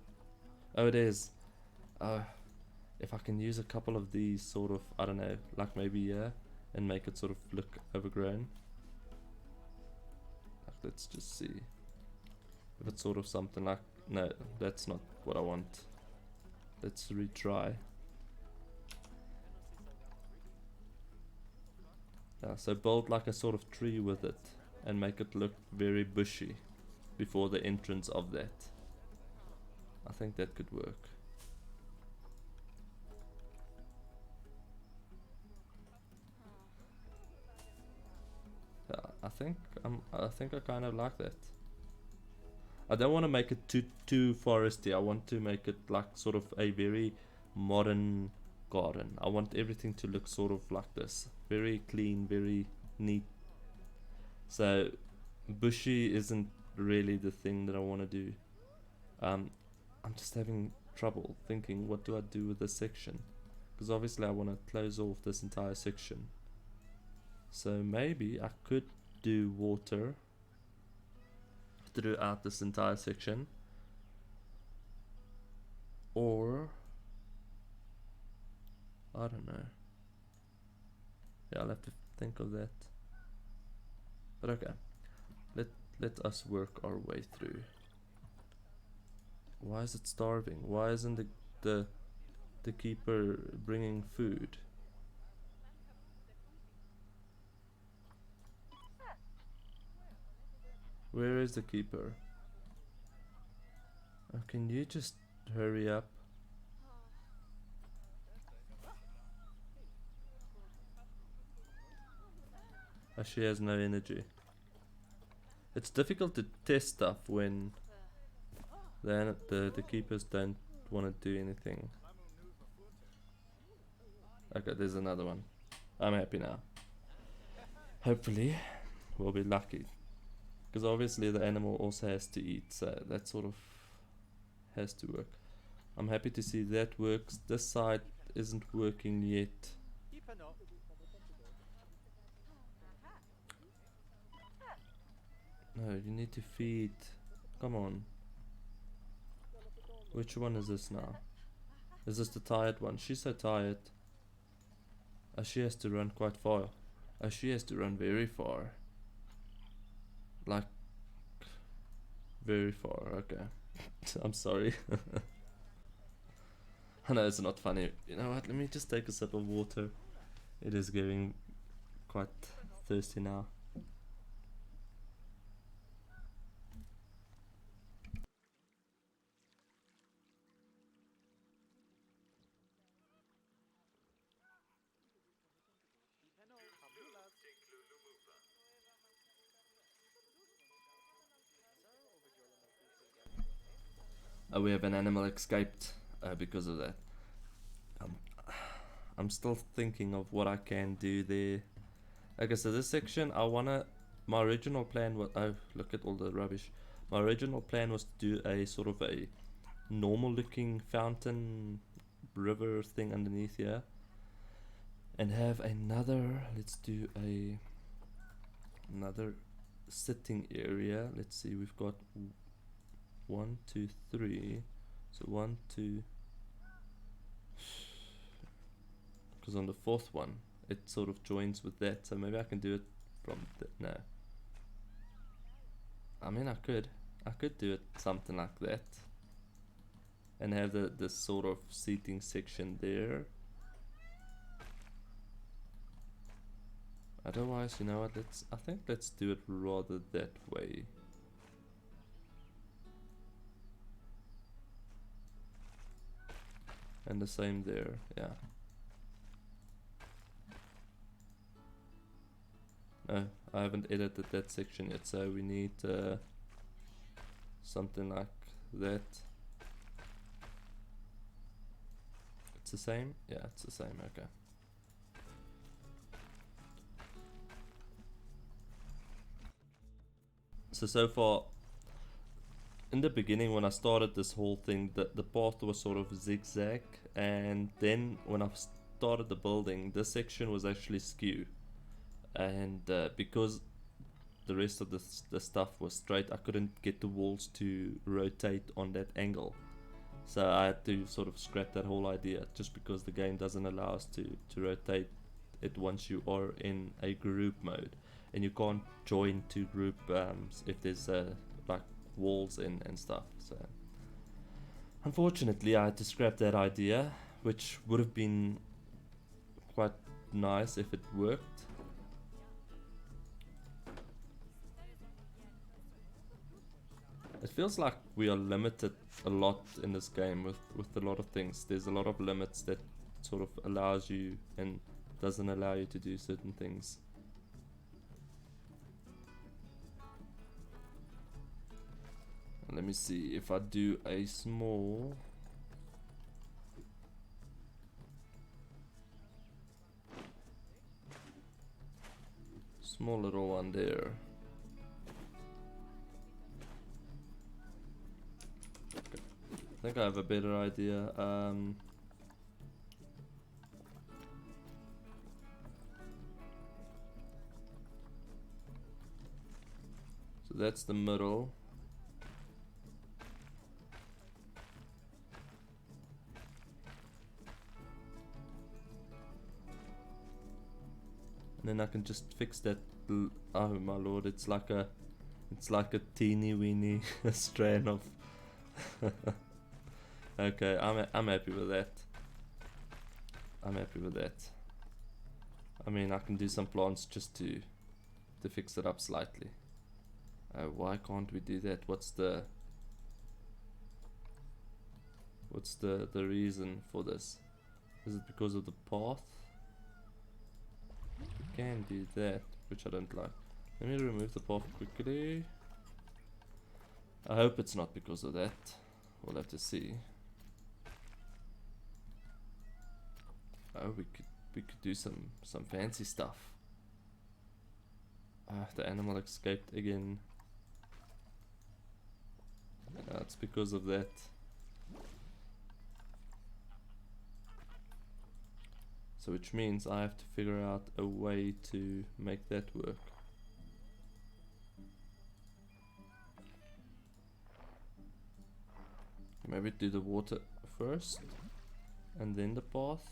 Speaker 1: Oh, it is. If I can use a couple of these sort of, I don't know, like maybe here, and make it sort of look overgrown. Like, let's just see if it's sort of something like, no, that's not what I want. Let's retry. Yeah, so build like a sort of tree with it and make it look very bushy before the entrance of that. I think that could work. Yeah, I think I kind of like that. I don't want to make it too foresty. I want to make it like sort of a very modern garden. I want everything to look sort of like this. Very clean, very neat. So bushy isn't really the thing that I want to do. I'm just having trouble thinking, what do I do with this section? Because obviously I want to close off this entire section. So maybe I could do water throughout this entire section, or I don't know. Yeah, I'll have to think of that. But okay, let us work our way through. Why is it starving? Why isn't the keeper bringing food? Where is the keeper? Oh, can you just hurry up? Oh, she has no energy. It's difficult to test stuff when the keepers don't want to do anything. Okay, there's another one. I'm happy now. Hopefully, we'll be lucky. Because obviously the animal also has to eat, so that sort of has to work. I'm happy to see that works. This side isn't working yet. No, you need to feed. Come on. Which one is this now? Is this the tired one? She's so tired. Oh, she has to run quite far. Oh, she has to run very far. Like, very far, okay. I'm sorry. I know it's not funny. You know what, let me just take a sip of water. It is getting quite thirsty now. We have an animal escaped because of that. I'm still thinking of what I can do there. Okay, so this section, my original plan was, oh, look at all the rubbish. My original plan was to do a sort of a normal looking fountain river thing underneath here, and have another, let's do another sitting area. Let's see, we've got 1, 2, 3. So 1, 2, because on the fourth one it sort of joins with that, so maybe I can do it from no, I mean I could do it something like that and have the sort of seating section there. Otherwise, you know what, I think let's do it rather that way. And the same there, yeah. No, I haven't edited that section yet, so we need something like that. It's the same? Yeah, it's the same, okay. So far, in the beginning when I started this whole thing, the path was sort of zigzag, and then when I started the building, this section was actually skew. And because the rest of the stuff was straight, I couldn't get the walls to rotate on that angle. So I had to sort of scrap that whole idea, just because the game doesn't allow us to rotate it once you are in a group mode. And you can't join two group if there's like walls in and stuff. So unfortunately I had to scrap that idea, which would have been quite nice if it worked. It feels like we are limited a lot in this game with a lot of things. There's a lot of limits that sort of allows you and doesn't allow you to do certain things. And let me see if I do a small little one there. I think I have a better idea. So that's the middle. And then I can just fix that. Oh my lord, it's like a teeny weeny strand of. Okay, I'm happy with that. I'm happy with that. I mean, I can do some plants just to fix it up slightly. Why can't we do that? What's the reason for this? Is it because of the path? We can do that, which I don't like. Let me remove the path quickly. I hope it's not because of that. We'll have to see. Oh, we could do some fancy stuff. The animal escaped again. It's because of that. So which means I have to figure out a way to make that work. Maybe do the water first and then the path.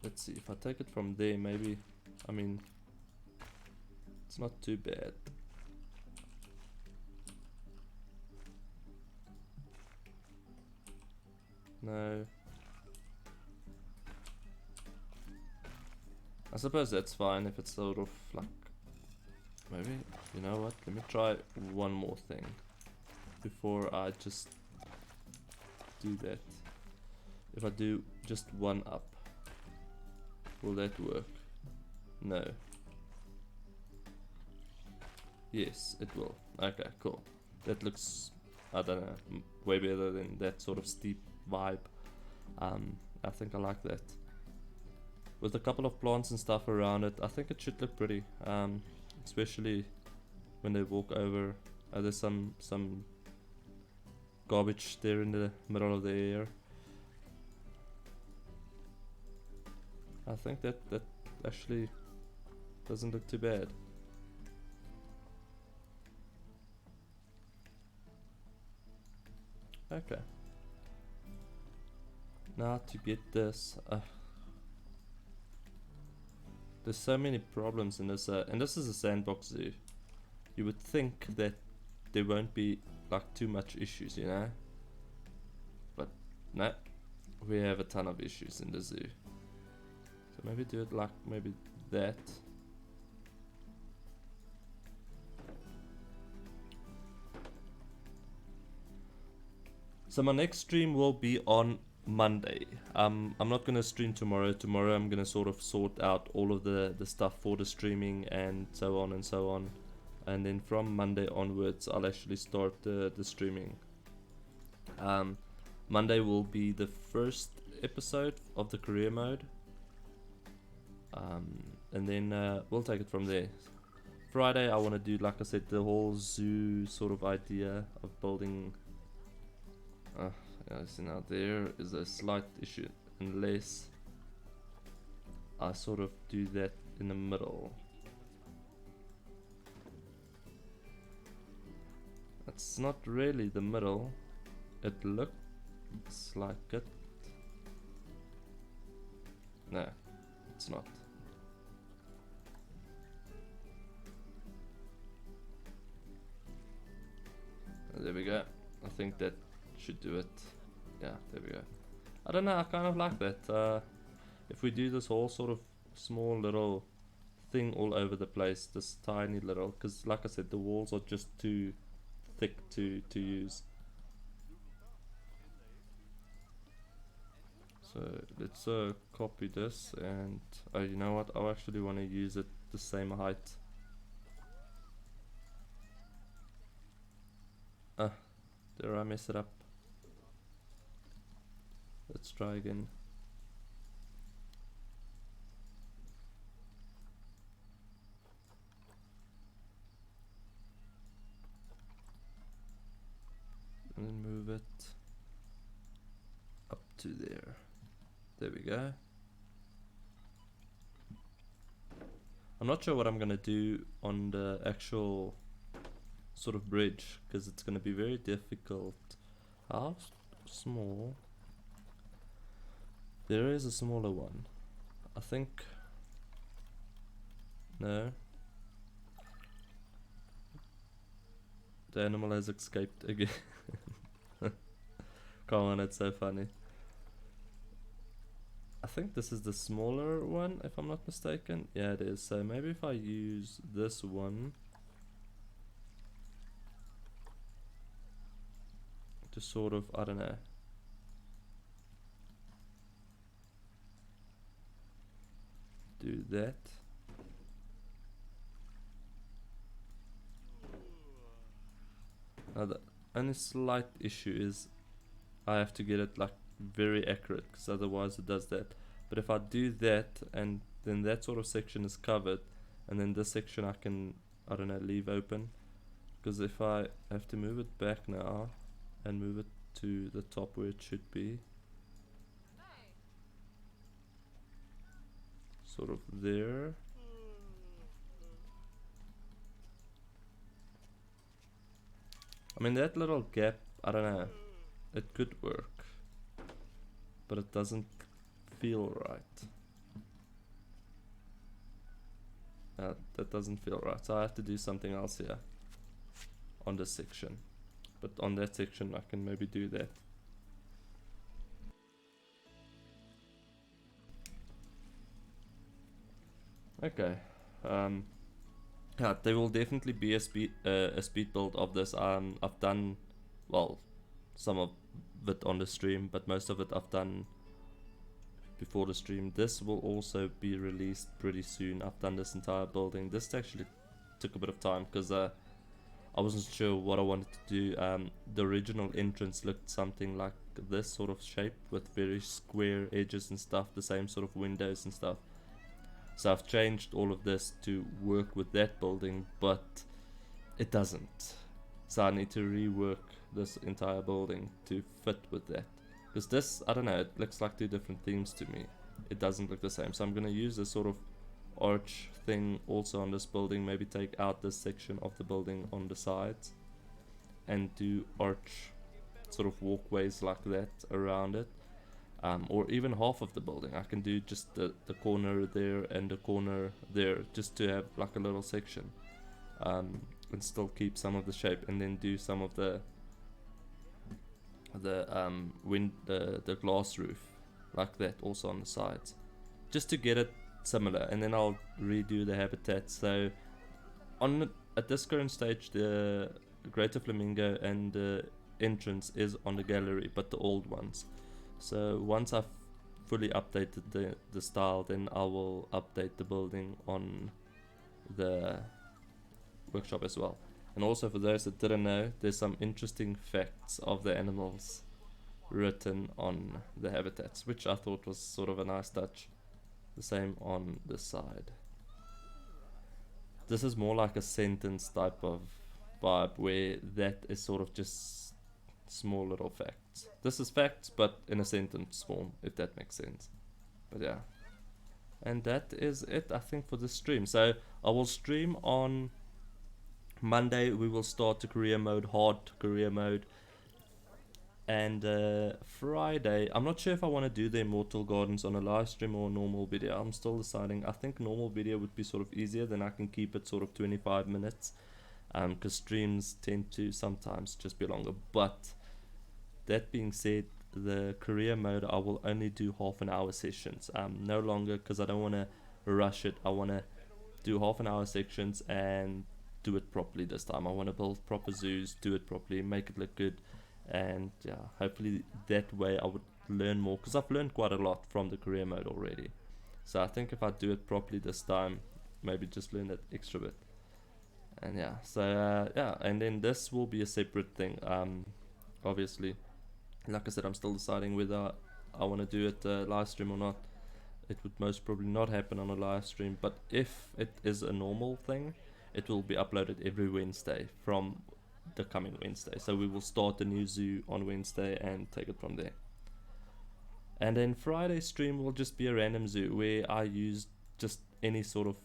Speaker 1: Let's see, if I take it from there, maybe, I mean, it's not too bad. No. I suppose that's fine if it's sort of like, maybe, you know what, let me try one more thing before I just do that. If I do just one up, will that work? No. Yes, it will. Okay, cool. That looks, I don't know, way better than that sort of steep vibe. I think I like that. With a couple of plants and stuff around it, I think it should look pretty. Especially when they walk over. There's some garbage there in the middle of the air. I think that actually doesn't look too bad. Okay. Now to get this, there's so many problems in this, and this is a sandbox zoo. You would think that there won't be like too much issues, you know? But no, we have a ton of issues in the zoo. So maybe do it like maybe that. So my next stream will be on Monday. I'm not gonna stream tomorrow. Tomorrow I'm gonna sort of sort out all of the stuff for the streaming and so on and so on. And then from Monday onwards I'll actually start the streaming. Monday will be the first episode of the career mode. And then we'll take it from there. Friday I want to do, like I said, the whole zoo sort of idea of building. So now there is a slight issue unless I sort of do that in the middle. It's not really the middle. It looks like it. No, it's not. There we go. I think that should do it. Yeah, there we go. I don't know, I kind of like that. If we do this whole sort of small little thing all over the place, this tiny little, because like I said, the walls are just too thick to use. So let's copy this, and you know what, I actually want to use it the same height. There, I messed it up. Let's try again. And then move it up to there. There we go. I'm not sure what I'm gonna do on the actual sort of bridge, because it's gonna be very difficult. How small? There is a smaller one, I think. No. The animal has escaped again. Come on, it's so funny. I think this is the smaller one, if I'm not mistaken. Yeah, it is. So maybe if I use this one to sort of, I don't know. Do that. Now the only slight issue is I have to get it like very accurate, because otherwise it does that. But if I do that, and then that sort of section is covered, and then this section I can, I don't know, leave open. Because if I have to move it back now and move it to the top where it should be, sort of there. I mean, that little gap, I don't know, it could work, but it doesn't feel right. That doesn't feel right, so I have to do something else here on this section. But on that section I can maybe do that. Okay. Yeah, there will definitely be a speed build of this. I've done, well, some of it on the stream, but most of it I've done before the stream. This will also be released pretty soon. I've done this entire building. This actually took a bit of time because I wasn't sure what I wanted to do. The original entrance looked something like this sort of shape with very square edges and stuff, the same sort of windows and stuff. So I've changed all of this to work with that building, but it doesn't. So I need to rework this entire building to fit with that. Because this, I don't know, it looks like two different themes to me. It doesn't look the same. So I'm going to use this sort of arch thing also on this building. Maybe take out this section of the building on the sides and do arch sort of walkways like that around it. Or even half of the building. I can do just the corner there and the corner there, just to have like a little section, and still keep some of the shape, and then do some of the glass roof like that also on the sides, just to get it similar. And then I'll redo the habitat. So at this current stage, the Greater Flamingo and the entrance is on the gallery, but the old ones. So once I've fully updated the style, then I will update the building on the workshop as well. And also, for those that didn't know, there's some interesting facts of the animals written on the habitats, which I thought was sort of a nice touch. The same on this side. This is more like a sentence type of vibe, where that is sort of just small little facts. This is facts, but in a sentence form, if that makes sense. But yeah. And that is it, I think, for this stream. So I will stream on Monday. We will start the career mode, hard career mode. And Friday, I'm not sure if I want to do the Immortal Gardens on a live stream or a normal video. I'm still deciding. I think normal video would be sort of easier, then I can keep it sort of 25 minutes. Because streams tend to sometimes just be longer. But that being said, the career mode, I will only do half an hour sessions. No longer, because I don't want to rush it. I want to do half an hour sections and do it properly this time. I want to build proper zoos, do it properly, make it look good. And yeah, hopefully that way I would learn more, because I've learned quite a lot from the career mode already. So I think if I do it properly this time, maybe just learn that extra bit. And yeah, so yeah, and then this will be a separate thing. Obviously, like I said, I'm still deciding whether I want to do it live stream or not. It would most probably not happen on a live stream, but if it is a normal thing, it will be uploaded every Wednesday from the coming Wednesday. So we will start the new zoo on Wednesday and take it from there. And then Friday stream will just be a random zoo where I use just any sort of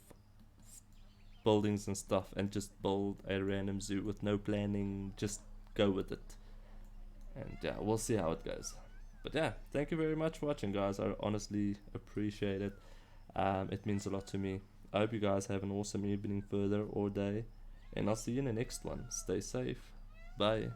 Speaker 1: buildings and stuff and just build a random zoo with no planning, just go with it. And yeah, we'll see how it goes. But yeah, thank you very much for watching, guys. I honestly appreciate it. It means a lot to me. I hope you guys have an awesome evening further or day, and I'll see you in the next one. Stay safe. Bye.